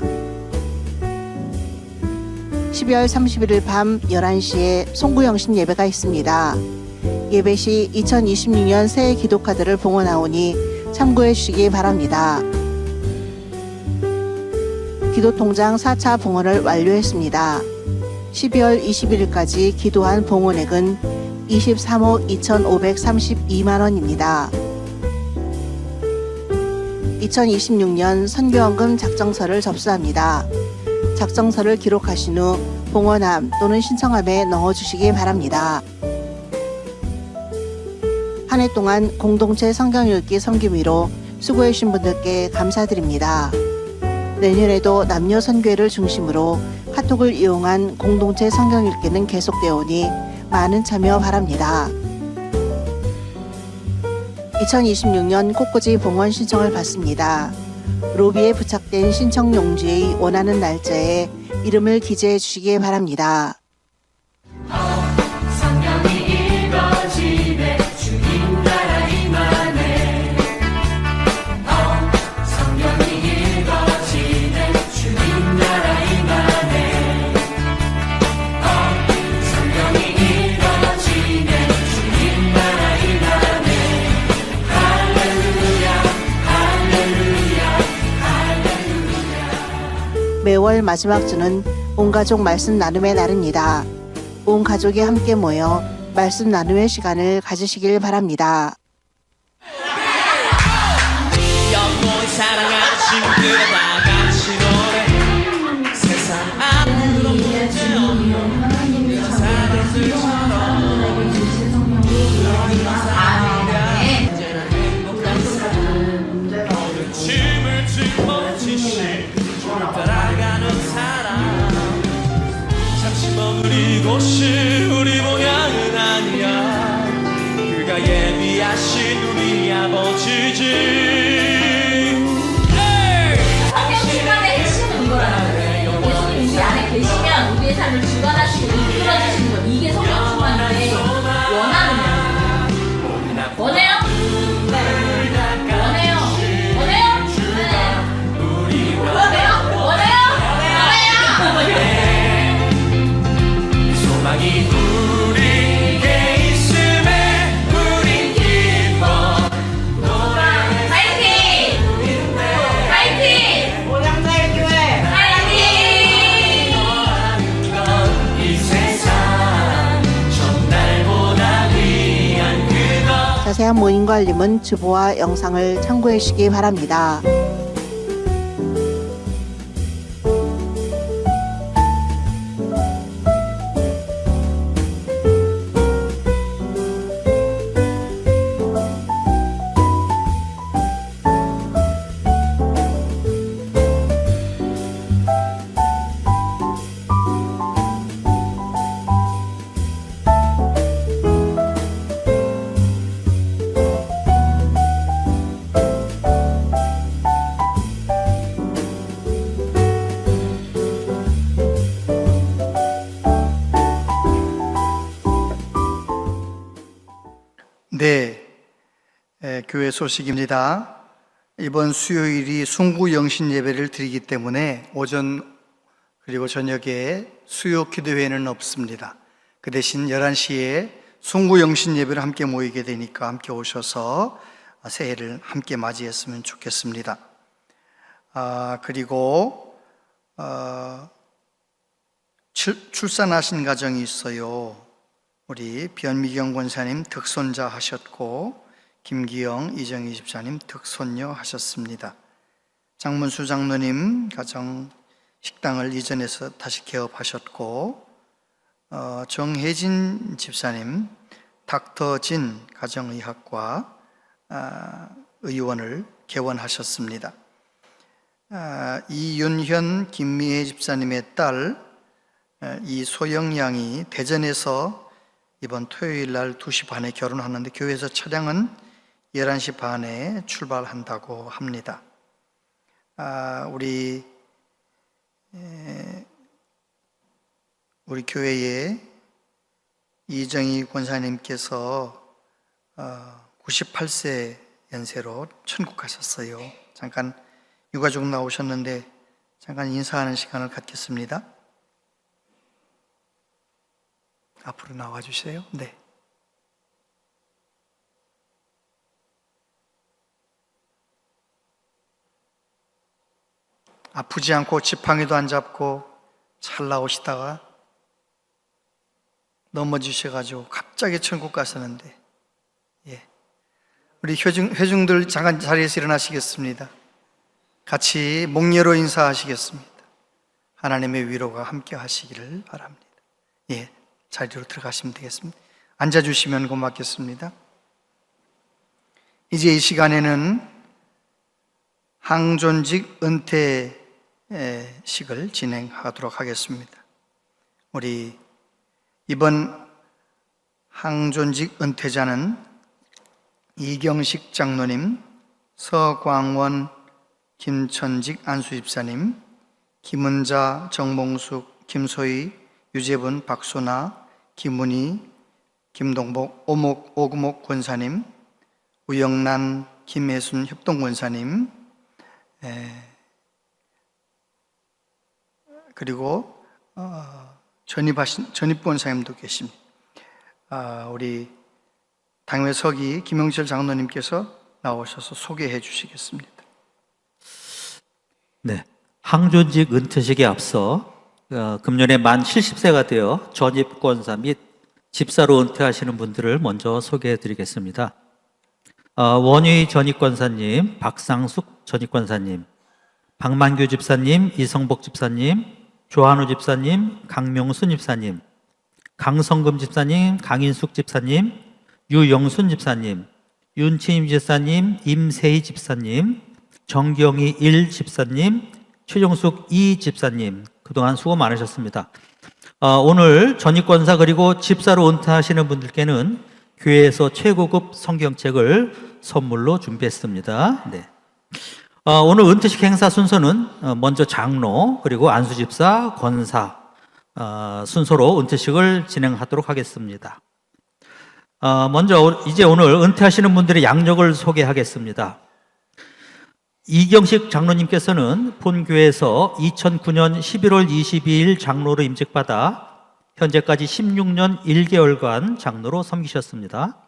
12월 31일 밤 11시에 송구영신 예배가 있습니다. 예배 시 2026년 새해 기도카드를 봉헌하오니 참고해 주시기 바랍니다. 기도통장 4차 봉헌을 완료했습니다. 12월 21일까지 기도한 봉헌액은 23억 2,532만원입니다. 2026년 선교원금 작정서를 접수합니다. 작정서를 기록하신 후 봉헌함 또는 신청함에 넣어주시기 바랍니다. 한 해 동안 공동체 성경 읽기 섬김위로 수고해주신 분들께 감사드립니다. 내년에도 남녀 선교회를 중심으로 카톡을 이용한 공동체 성경 읽기는 계속되어 오니 많은 참여 바랍니다. 2026년 꽃꽂이 봉헌 신청을 받습니다. 로비에 부착된 신청 용지의 원하는 날짜에 이름을 기재해 주시기 바랍니다. 성경이 읽어지네 주님 나라 임하네. 성경이 읽어지네 주님 나라 임하네. 성경이 읽어지네 주님 나라 임하네. 할렐루야 할렐루야 할렐루야. 매월 마지막 주는 온 가족 말씀 나눔의 날입니다. 온 가족이 함께 모여 말씀 나눔의 시간을 가지시길 바랍니다. 영원히 사랑하신 그대 다 같이 노래 세상 아무런 짐을 짊어지신 따라가는 사람 잠시 머물 이곳이 우리 모양은 아니야. 그가 예비하신 우리 아버지지. 성경시간의 핵심은 이거라는 거예요. 예수님 우리 안에 계시면 우리의 삶을 주관하시고 이끌어주시는 거. 이게 성경 충만인데 원하는 거예요. 원해요? 네. 원해요? 원해요? 네. 원해요? 원해요? 소망이 우리에게 있음에 우린 기뻐 노래해. 파이팅! 파이팅! 오양자교회 파이팅! 이 세상 전날보다 위한 그것. 자세한 모임과 알림은 주보와 영상을 참고해 주시기 바랍니다. 네, 교회 소식입니다. 이번 수요일이 순구 영신 예배를 드리기 때문에 오전 그리고 저녁에 수요 기도회는 없습니다. 그 대신 11시에 순구 영신 예배를 함께 모이게 되니까 함께 오셔서 새해를 함께 맞이했으면 좋겠습니다. 그리고 출산하신 가정이 있어요. 우리 변미경 권사님 득손자 하셨고 김기영, 이정희 집사님 득손녀 하셨습니다. 장문수 장로님 가정 식당을 이전해서 다시 개업하셨고 정혜진 집사님 닥터진 가정의학과 의원을 개원하셨습니다. 이윤현 김미애 집사님의 딸 이소영 양이 대전에서 이번 토요일 날 2시 반에 결혼하는데 교회에서 차량은 11시 반에 출발한다고 합니다. 우리 교회에 이정희 권사님께서 98세 연세로 천국 가셨어요. 잠깐 유가족 나오셨는데 잠깐 인사하는 시간을 갖겠습니다. 앞으로 나와주세요. 네. 아프지 않고 지팡이도 안 잡고 잘 나오시다가 넘어지셔가지고 갑자기 천국 가셨는데, 우리 회중들 잠깐 자리에서 일어나시겠습니다. 같이 목례로 인사하시겠습니다. 하나님의 위로가 함께 하시기를 바랍니다. 자리로 들어가시면 되겠습니다. 앉아주시면 고맙겠습니다. 이제 이 시간에는 항존직 은퇴식을 진행하도록 하겠습니다. 우리 이번 항존직 은퇴자는 이경식 장로님, 서광원 김천직 안수집사님, 김은자, 정봉숙, 김소희, 유재분, 박소나, 김문희, 김동복, 오금옥 권사님, 우영란, 김혜순 협동권사님, 그리고 전입권사님도 계십니다. 우리 당회 서기 김영철 장로님께서 나오셔서 소개해 주시겠습니다. 네, 항존직 은퇴식에 앞서 금년에 만 70세가 되어 전입권사 및 집사로 은퇴하시는 분들을 먼저 소개해 드리겠습니다. 원희 전입권사님, 박상숙 전입권사님, 박만규 집사님, 이성복 집사님, 조한우 집사님, 강명순 집사님, 강성금 집사님, 강인숙 집사님, 유영순 집사님, 윤치임 집사님, 임세희 집사님, 정경희 1 집사님, 최종숙 2 집사님, 그동안 수고 많으셨습니다. 오늘 전입권사 그리고 집사로 은퇴하시는 분들께는 교회에서 최고급 성경책을 선물로 준비했습니다. 네. 오늘 은퇴식 행사 순서는 먼저 장로 그리고 안수집사, 권사 순서로 은퇴식을 진행하도록 하겠습니다. 먼저 이제 오늘 은퇴하시는 분들의 양력을 소개하겠습니다. 이경식 장로님께서는 본교회에서 2009년 11월 22일 장로로 임직받아 현재까지 16년 1개월간 장로로 섬기셨습니다.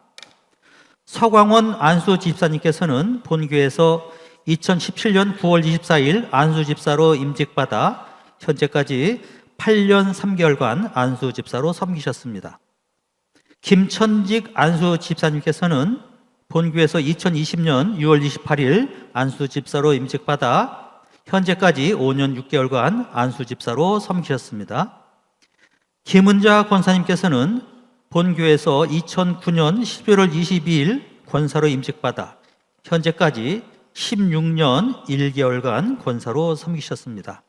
서광원 안수 집사님께서는 본교회에서 2017년 9월 24일 안수 집사로 임직받아 현재까지 8년 3개월간 안수 집사로 섬기셨습니다. 김천직 안수 집사님께서는 본교에서 2020년 6월 28일 안수 집사로 임직받아 현재까지 5년 6개월간 안수 집사로 섬기셨습니다. 김은자 권사님께서는 본교에서 2009년 11월 22일 권사로 임직받아 현재까지 16년 1개월간 권사로 섬기셨습니다.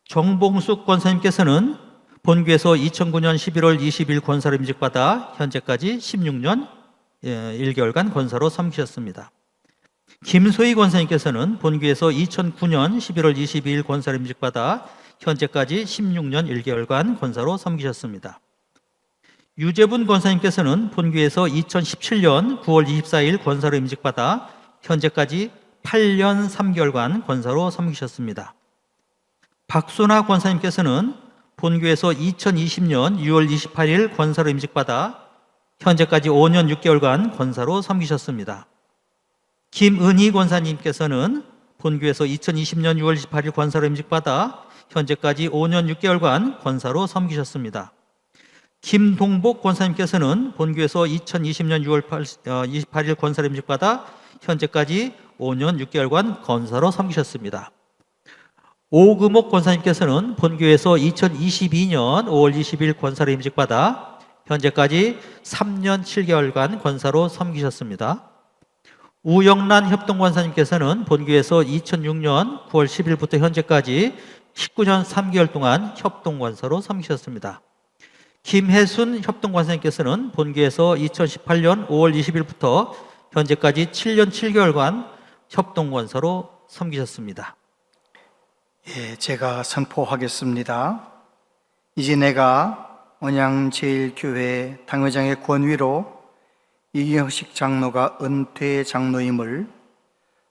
정봉숙 권사님께서는 본교에서 2009년 11월 20일 권사로 임직받아 현재까지 16년 1개월간 권사로 섬기셨습니다. 김소희 권사님께서는 본교에서 2009년 11월 22일 권사로 임직받아 현재까지 16년 1개월간 권사로 섬기셨습니다. 유재분 권사님께서는 본교에서 2017년 9월 24일 권사로 임직받아 현재까지 8년 3개월간 권사로 섬기셨습니다. 박소나 권사님께서는 본교에서 2020년 6월 28일 권사로 임직받아 현재까지 5년 6개월간 권사로 섬기셨습니다. 김은희 권사님께서는 본교에서 2020년 6월 28일 권사로 임직받아 현재까지 5년 6개월간 권사로 섬기셨습니다. 김동복 권사님께서는 본교에서 2020년 6월 28일 권사로 임직받아 현재까지 5년 6개월간 권사로 섬기셨습니다. 오금옥 권사님께서는 본교에서 2022년 5월 20일 권사로 임직받아 현재까지 3년 7개월간 권사로 섬기셨습니다. 우영란 협동권사님께서는 본교에서 2006년 9월 10일부터 현재까지 19년 3개월 동안 협동권사로 섬기셨습니다. 김혜순 협동권사님께서는 본교에서 2018년 5월 20일부터 현재까지 7년 7개월간 협동권사로 섬기셨습니다. 예, 제가 선포하겠습니다. 이제 내가 언양제일교회 당회장의 권위로 이경식 장로가 은퇴 장로임을,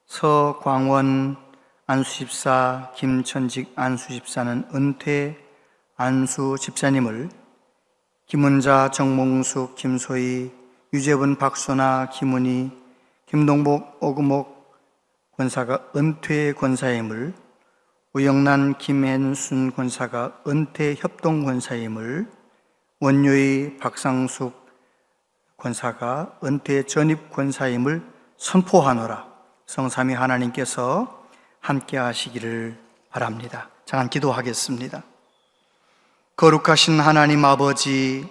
서광원 안수집사, 김천직 안수집사는 은퇴 안수집사님을, 김은자, 정몽숙, 김소희, 유재분, 박소나, 김은희, 김동복, 오금옥 권사가 은퇴 권사임을, 우영란, 김hen순 권사가 은퇴 협동 권사임을, 원효희, 박상숙 권사가 은퇴 전입 권사임을 선포하노라. 성삼위 하나님께서 함께 하시기를 바랍니다. 잠깐 기도하겠습니다. 거룩하신 하나님 아버지,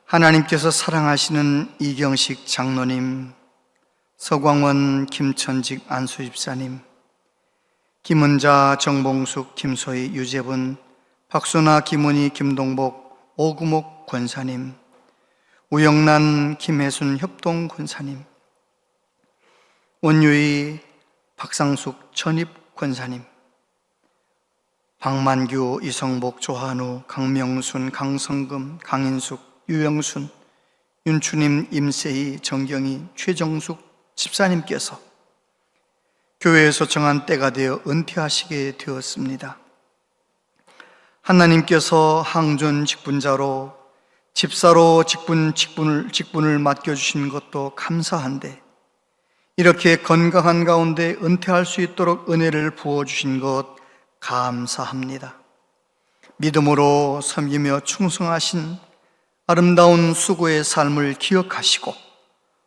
하나님께서 사랑하시는 이경식 장로님, 서광원, 김천직 안수집사님, 김은자, 정봉숙, 김소희, 유재분, 박소나, 김은희, 김동복, 오금옥 권사님, 우영란, 김혜순 협동 권사님, 원유희, 박상숙 전입 권사님, 박만규, 이성복, 조한우, 강명순, 강성금, 강인숙, 유영순, 윤추님, 임세희, 정경희, 최정숙 집사님께서 교회에서 정한 때가 되어 은퇴하시게 되었습니다. 하나님께서 항존 직분자로 집사로 직분을 맡겨주신 것도 감사한데, 이렇게 건강한 가운데 은퇴할 수 있도록 은혜를 부어주신 것 감사합니다. 믿음으로 섬기며 충성하신 아름다운 수고의 삶을 기억하시고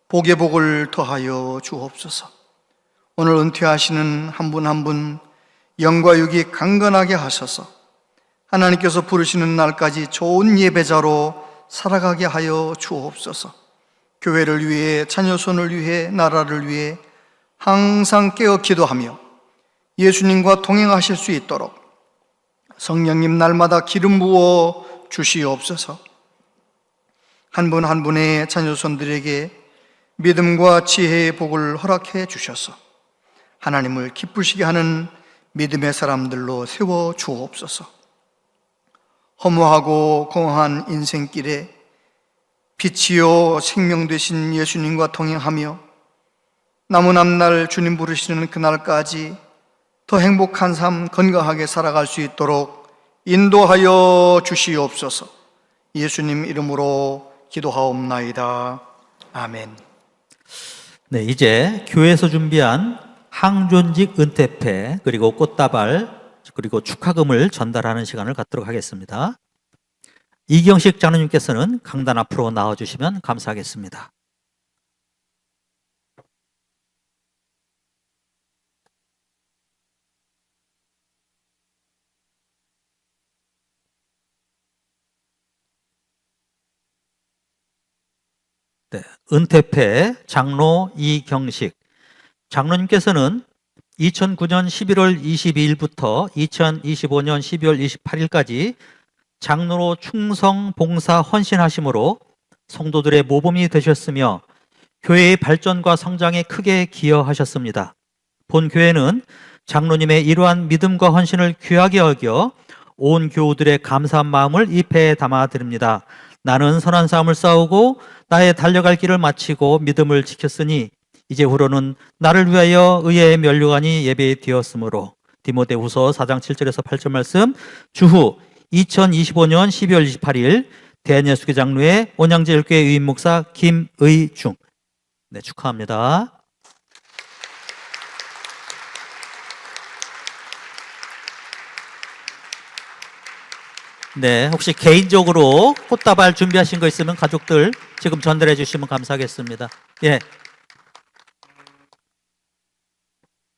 복의 복을 더하여 주옵소서. 오늘 은퇴하시는 한 분 한 분 영과 육이 강건하게 하셔서 하나님께서 부르시는 날까지 좋은 예배자로 살아가게 하여 주옵소서. 교회를 위해, 자녀손을 위해, 나라를 위해 항상 깨어 기도하며 예수님과 동행하실 수 있도록 성령님 날마다 기름 부어 주시옵소서. 한 분 한 분의 자녀손들에게 믿음과 지혜의 복을 허락해 주셔서 하나님을 기쁘시게 하는 믿음의 사람들로 세워 주옵소서. 허무하고 공허한 인생길에 빛이요 생명 되신 예수님과 동행하며 남은 앞날 주님 부르시는 그날까지 더 행복한 삶, 건강하게 살아갈 수 있도록 인도하여 주시옵소서. 예수님 이름으로 기도하옵나이다. 아멘. 네, 이제 교회에서 준비한 항존직 은퇴패, 그리고 꽃다발, 그리고 축하금을 전달하는 시간을 갖도록 하겠습니다. 이경식 장로님께서는 강단 앞으로 나와주시면 감사하겠습니다. 네, 은퇴패 장로 이경식 장로님께서는 2009년 11월 22일부터 2025년 12월 28일까지 장로로 충성, 봉사, 헌신하심으로 성도들의 모범이 되셨으며 교회의 발전과 성장에 크게 기여하셨습니다. 본 교회는 장로님의 이러한 믿음과 헌신을 귀하게 여겨 온 교우들의 감사한 마음을 이 패에 담아드립니다. 나는 선한 싸움을 싸우고 나의 달려갈 길을 마치고 믿음을 지켰으니 이제후로는 나를 위하여 의의 면류관이 예배되었으므로. 디모데후서 4장 7절에서 8절 말씀. 주후 2025년 12월 28일 대한예수교 장로회 온양제일교회 유임 목사 김의중. 네, 축하합니다. 네, 혹시 개인적으로 꽃다발 준비하신 거 있으면 가족들 지금 전달해 주시면 감사하겠습니다. 예.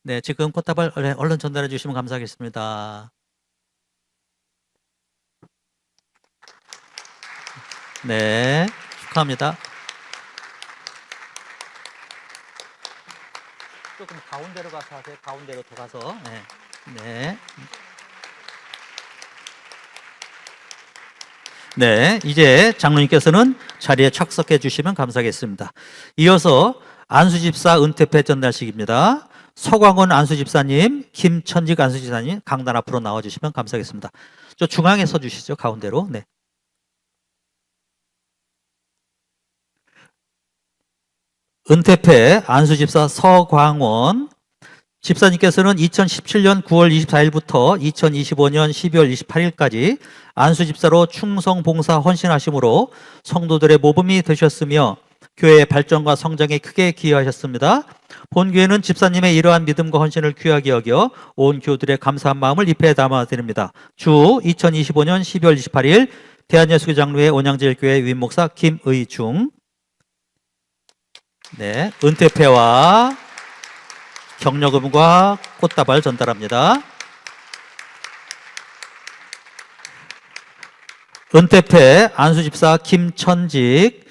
네, 지금 꽃다발 얼른 전달해 주시면 감사하겠습니다. 네, 축하합니다. 조금 가운데로 가서 하세요. 가운데로 더 가서. 네. 네. 네, 이제 장로님께서는 자리에 착석해 주시면 감사하겠습니다. 이어서 안수집사 은퇴패 전달식입니다. 서광원 안수집사님, 김천직 안수집사님 강단 앞으로 나와주시면 감사하겠습니다. 저 중앙에 서주시죠. 가운데로. 네. 은퇴패 안수집사 서광원 집사님께서는 2017년 9월 24일부터 2025년 12월 28일까지 안수집사로 충성 봉사 헌신하심으로 성도들의 모범이 되셨으며 교회의 발전과 성장에 크게 기여하셨습니다. 본교회는 집사님의 이러한 믿음과 헌신을 귀하게 여겨 온 교우들의 감사한 마음을 입에 담아드립니다. 주 2025년 12월 28일 대한예수교 장로회 온양제일교회 유임 목사 김의중. 네, 은퇴패와 격려금과 꽃다발 전달합니다. 은퇴패 안수집사 김천직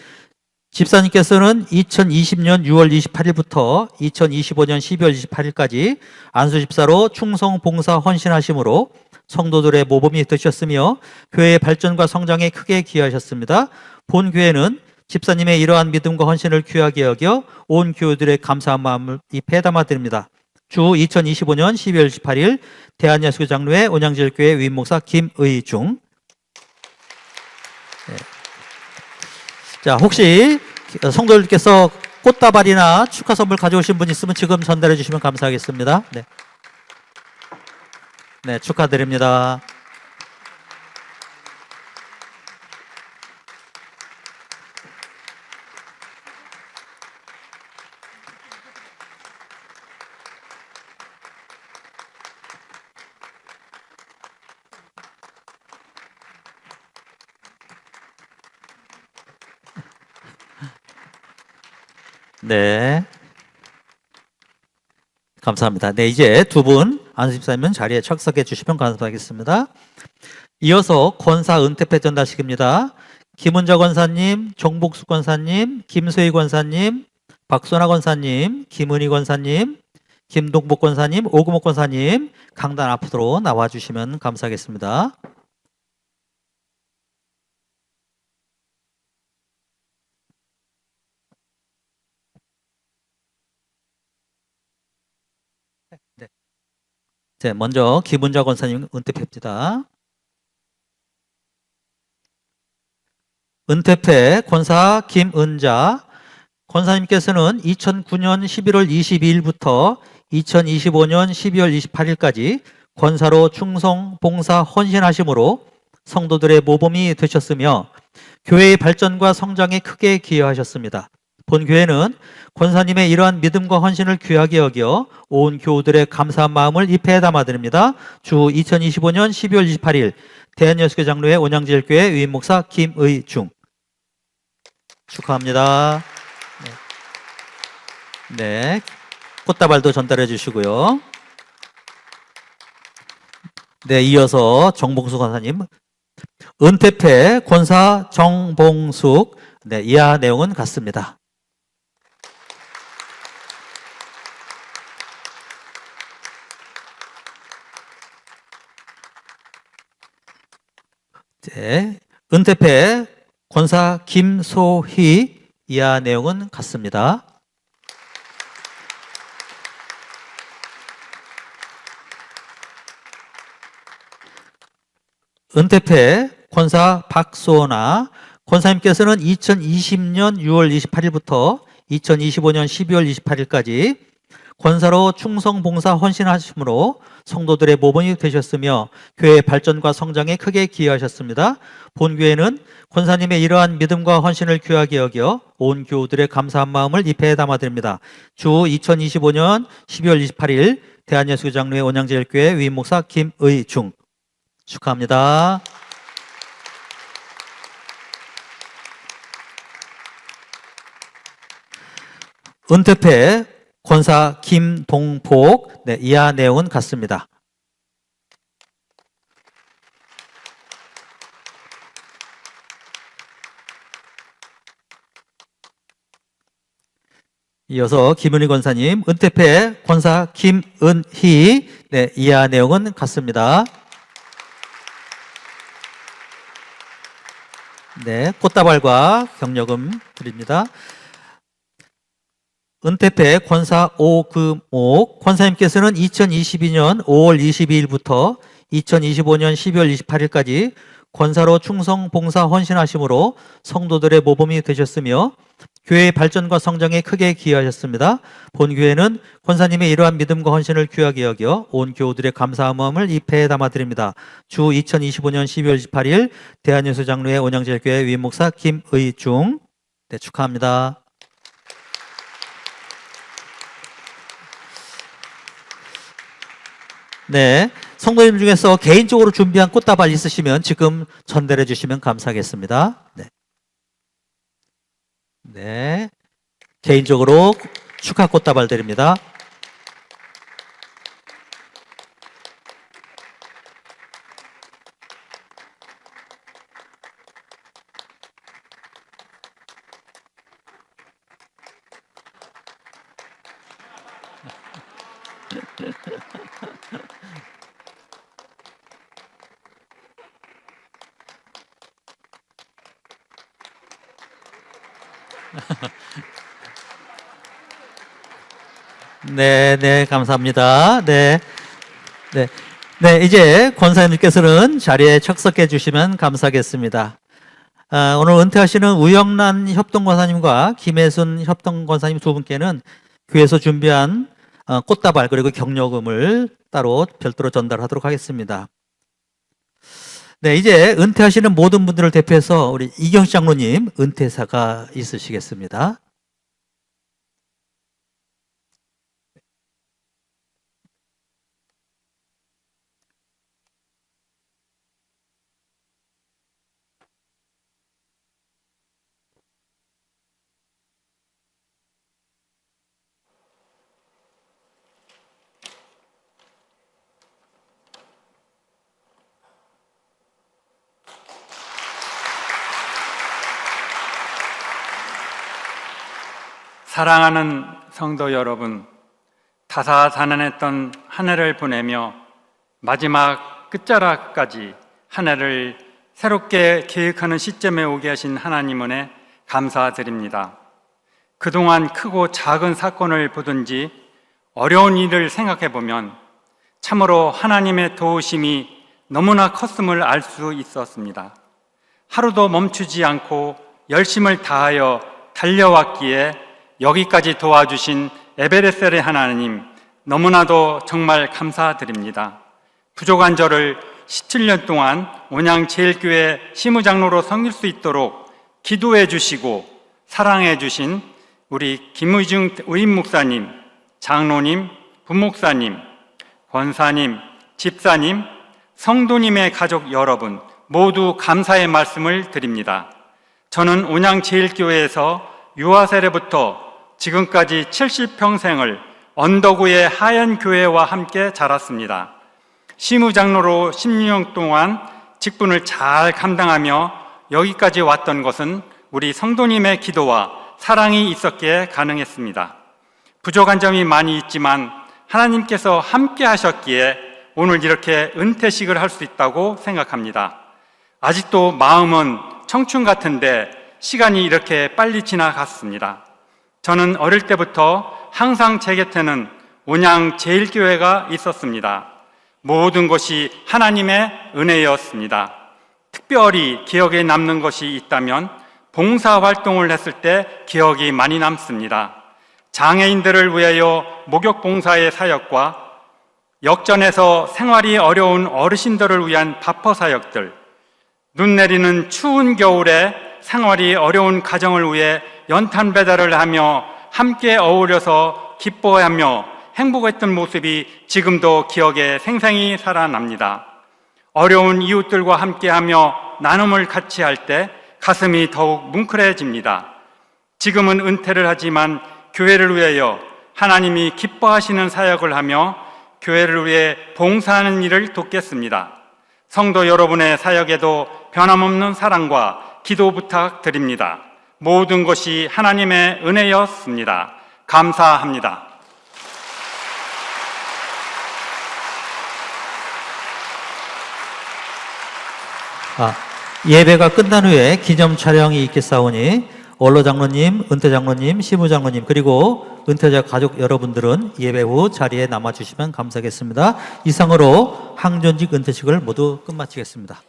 집사님께서는 2020년 6월 28일부터 2025년 12월 28일까지 안수집사로 충성 봉사 헌신하심으로 성도들의 모범이 되셨으며 교회의 발전과 성장에 크게 기여하셨습니다. 본 교회는 집사님의 이러한 믿음과 헌신을 귀하게 여겨 온 교우들의 감사한 마음을 입에 담아드립니다. 주 2025년 12월 18일 대한예수교 장로회 온양제일교회 유임 목사 김의중. 네. 자, 혹시 성도들께서 꽃다발이나 축하 선물 가져오신 분 있으면 지금 전달해 주시면 감사하겠습니다. 네, 네, 축하드립니다. 네. 감사합니다. 네, 이제 두 분 안수집사님은 자리에 착석해 주시면 감사하겠습니다. 이어서 권사 은퇴패 전달식입니다. 김은자 권사님, 정복수 권사님, 김소희 권사님, 박소나 권사님, 김은희 권사님, 김동복 권사님, 오금옥 권사님 강단 앞으로 나와 주시면 감사하겠습니다. 네, 먼저 김은자 권사님 은퇴패입니다. 은퇴패 권사 김은자 권사님께서는 2009년 11월 22일부터 2025년 12월 28일까지 권사로 충성 봉사 헌신하심으로 성도들의 모범이 되셨으며 교회의 발전과 성장에 크게 기여하셨습니다. 본 교회는 권사님의 이러한 믿음과 헌신을 귀하게 여겨 온 교우들의 감사한 마음을 입에 담아드립니다. 주 2025년 12월 28일 대한예수교 장로회 온양제일교회 유임 목사 김의중. 축하합니다. 네, 꽃다발도 전달해 주시고요. 네, 이어서 정봉숙 권사님 은퇴패 권사 정봉숙. 네, 이하 내용은 같습니다. 네, 은퇴패 권사 김소희. 이하 내용은 같습니다. 은퇴패 권사 박소나 권사님께서는 2020년 6월 28일부터 2025년 12월 28일까지 권사로 충성, 봉사, 헌신하심으로 성도들의 모범이 되셨으며 교회의 발전과 성장에 크게 기여하셨습니다. 본교회는 권사님의 이러한 믿음과 헌신을 귀하게 여겨 온 교우들의 감사한 마음을 입회에 담아드립니다. 주 2025년 12월 28일 대한예수장로회 온양제일교회 위임목사 김의중 축하합니다. 은퇴패 권사 김동복, 이하 내용은 같습니다. 이어서 김은희 권사님, 은퇴패 권사 김은희, 이하 내용은 같습니다. 꽃다발과 격려금 드립니다. 은퇴패 권사 오금옥 권사님께서는 2022년 5월 22일부터 2025년 12월 28일까지 권사로 충성, 봉사, 헌신하심으로 성도들의 모범이 되셨으며 교회의 발전과 성장에 크게 기여하셨습니다. 본교회는 권사님의 이러한 믿음과 헌신을 귀하게 여겨 온 교우들의 감사한 마음을 입회에 담아드립니다. 주 2025년 12월 28일 대한예수장로회 온양제일교회 위임목사 김의중, 축하합니다. 성도님 중에서 개인적으로 준비한 꽃다발 있으시면 지금 전달해 주시면 감사하겠습니다. 개인적으로 축하 꽃다발 드립니다. 감사합니다. 이제 권사님께서는 자리에 착석해 주시면 감사하겠습니다. 오늘 은퇴하시는 우영란 협동권사님과 김혜순 협동권사님 두 분께는 교회에서 준비한 꽃다발 그리고 격려금을 따로 별도로 전달하도록 하겠습니다. 이제 은퇴하시는 모든 분들을 대표해서 우리 이경식 장로님 은퇴사가 있으시겠습니다. 사랑하는 성도 여러분, 다사다난했던 한 해를 보내며 마지막 끝자락까지 한 해를 새롭게 계획하는 시점에 오게 하신 하나님 은혜 감사드립니다. 그동안 크고 작은 사건을 보든지 어려운 일을 생각해 보면 참으로 하나님의 도우심이 너무나 컸음을 알 수 있었습니다. 하루도 멈추지 않고 열심을 다하여 달려왔기에 여기까지 도와주신 에베레셀의 하나님 너무나도 정말 감사드립니다. 부족한 저를 17년 동안 온양제일교회 시무장로로 섬길 수 있도록 기도해 주시고 사랑해 주신 우리 김의중 의임목사님, 장로님, 부목사님, 권사님, 집사님, 성도님의 가족 여러분 모두 감사의 말씀을 드립니다. 저는 온양제일교회에서 유아세례부터 지금까지 70평생을 언덕위의 하얀 교회와 함께 자랐습니다. 시무장로로 16년 동안 직분을 잘 감당하며 여기까지 왔던 것은 우리 성도님의 기도와 사랑이 있었기에 가능했습니다. 부족한 점이 많이 있지만 하나님께서 함께 하셨기에 오늘 이렇게 은퇴식을 할 수 있다고 생각합니다. 아직도 마음은 청춘 같은데 시간이 이렇게 빨리 지나갔습니다. 저는 어릴 때부터 항상 제 곁에는 온양제일교회가 있었습니다. 모든 것이 하나님의 은혜였습니다. 특별히 기억에 남는 것이 있다면 봉사 활동을 했을 때 기억이 많이 남습니다. 장애인들을 위하여 목욕 봉사의 사역과 역전에서 생활이 어려운 어르신들을 위한 바퍼 사역들, 눈 내리는 추운 겨울에 생활이 어려운 가정을 위해 연탄 배달을 하며 함께 어울려서 기뻐하며 행복했던 모습이 지금도 기억에 생생히 살아납니다. 어려운 이웃들과 함께하며 나눔을 같이 할 때 가슴이 더욱 뭉클해집니다. 지금은 은퇴를 하지만 교회를 위하여 하나님이 기뻐하시는 사역을 하며 교회를 위해 봉사하는 일을 돕겠습니다. 성도 여러분의 사역에도 변함없는 사랑과 기도 부탁드립니다. 모든 것이 하나님의 은혜였습니다. 감사합니다. 예배가 끝난 후에 기념 촬영이 있겠사오니 원로 장로님, 은퇴 장로님, 시부 장로님 그리고 은퇴자 가족 여러분들은 예배 후 자리에 남아주시면 감사하겠습니다. 이상으로 항존직 은퇴식을 모두 끝마치겠습니다.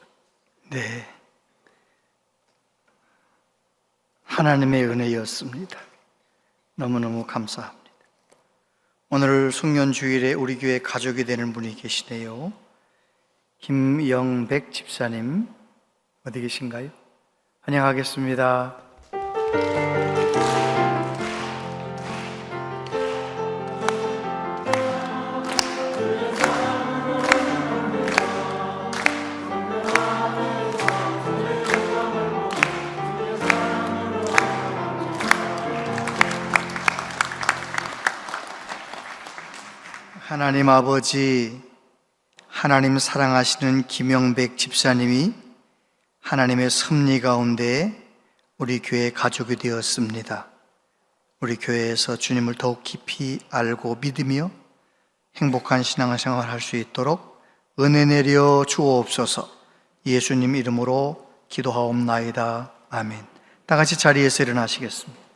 네, 하나님의 은혜였습니다. 너무너무 감사합니다. 오늘 숙련주일에 우리 교회 가족이 되는 분이 계시네요. 김영백 집사님 어디 계신가요? 환영하겠습니다. 하나님 아버지, 하나님 사랑하시는 김영백 집사님이 하나님의 섭리 가운데 우리 교회 가족이 되었습니다. 우리 교회에서 주님을 더욱 깊이 알고 믿으며 행복한 신앙생활을 할 수 있도록 은혜 내려 주옵소서. 예수님 이름으로 기도하옵나이다. 아멘. 다 같이 자리에서 일어나시겠습니다.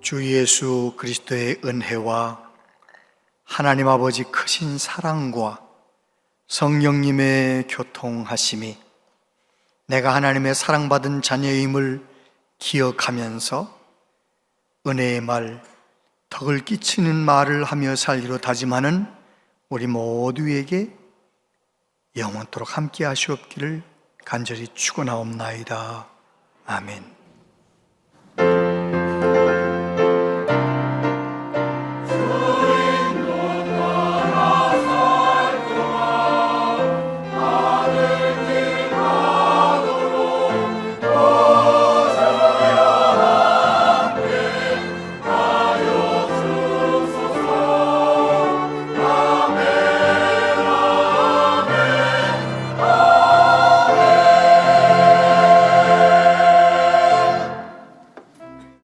주 예수 그리스도의 은혜와 하나님 아버지 크신 사랑과 성령님의 교통하심이 내가 하나님의 사랑받은 자녀임을 기억하면서 은혜의 말, 덕을 끼치는 말을 하며 살기로 다짐하는 우리 모두에게 영원토록 함께 하시옵기를 간절히 축원하옵나이다. 아멘.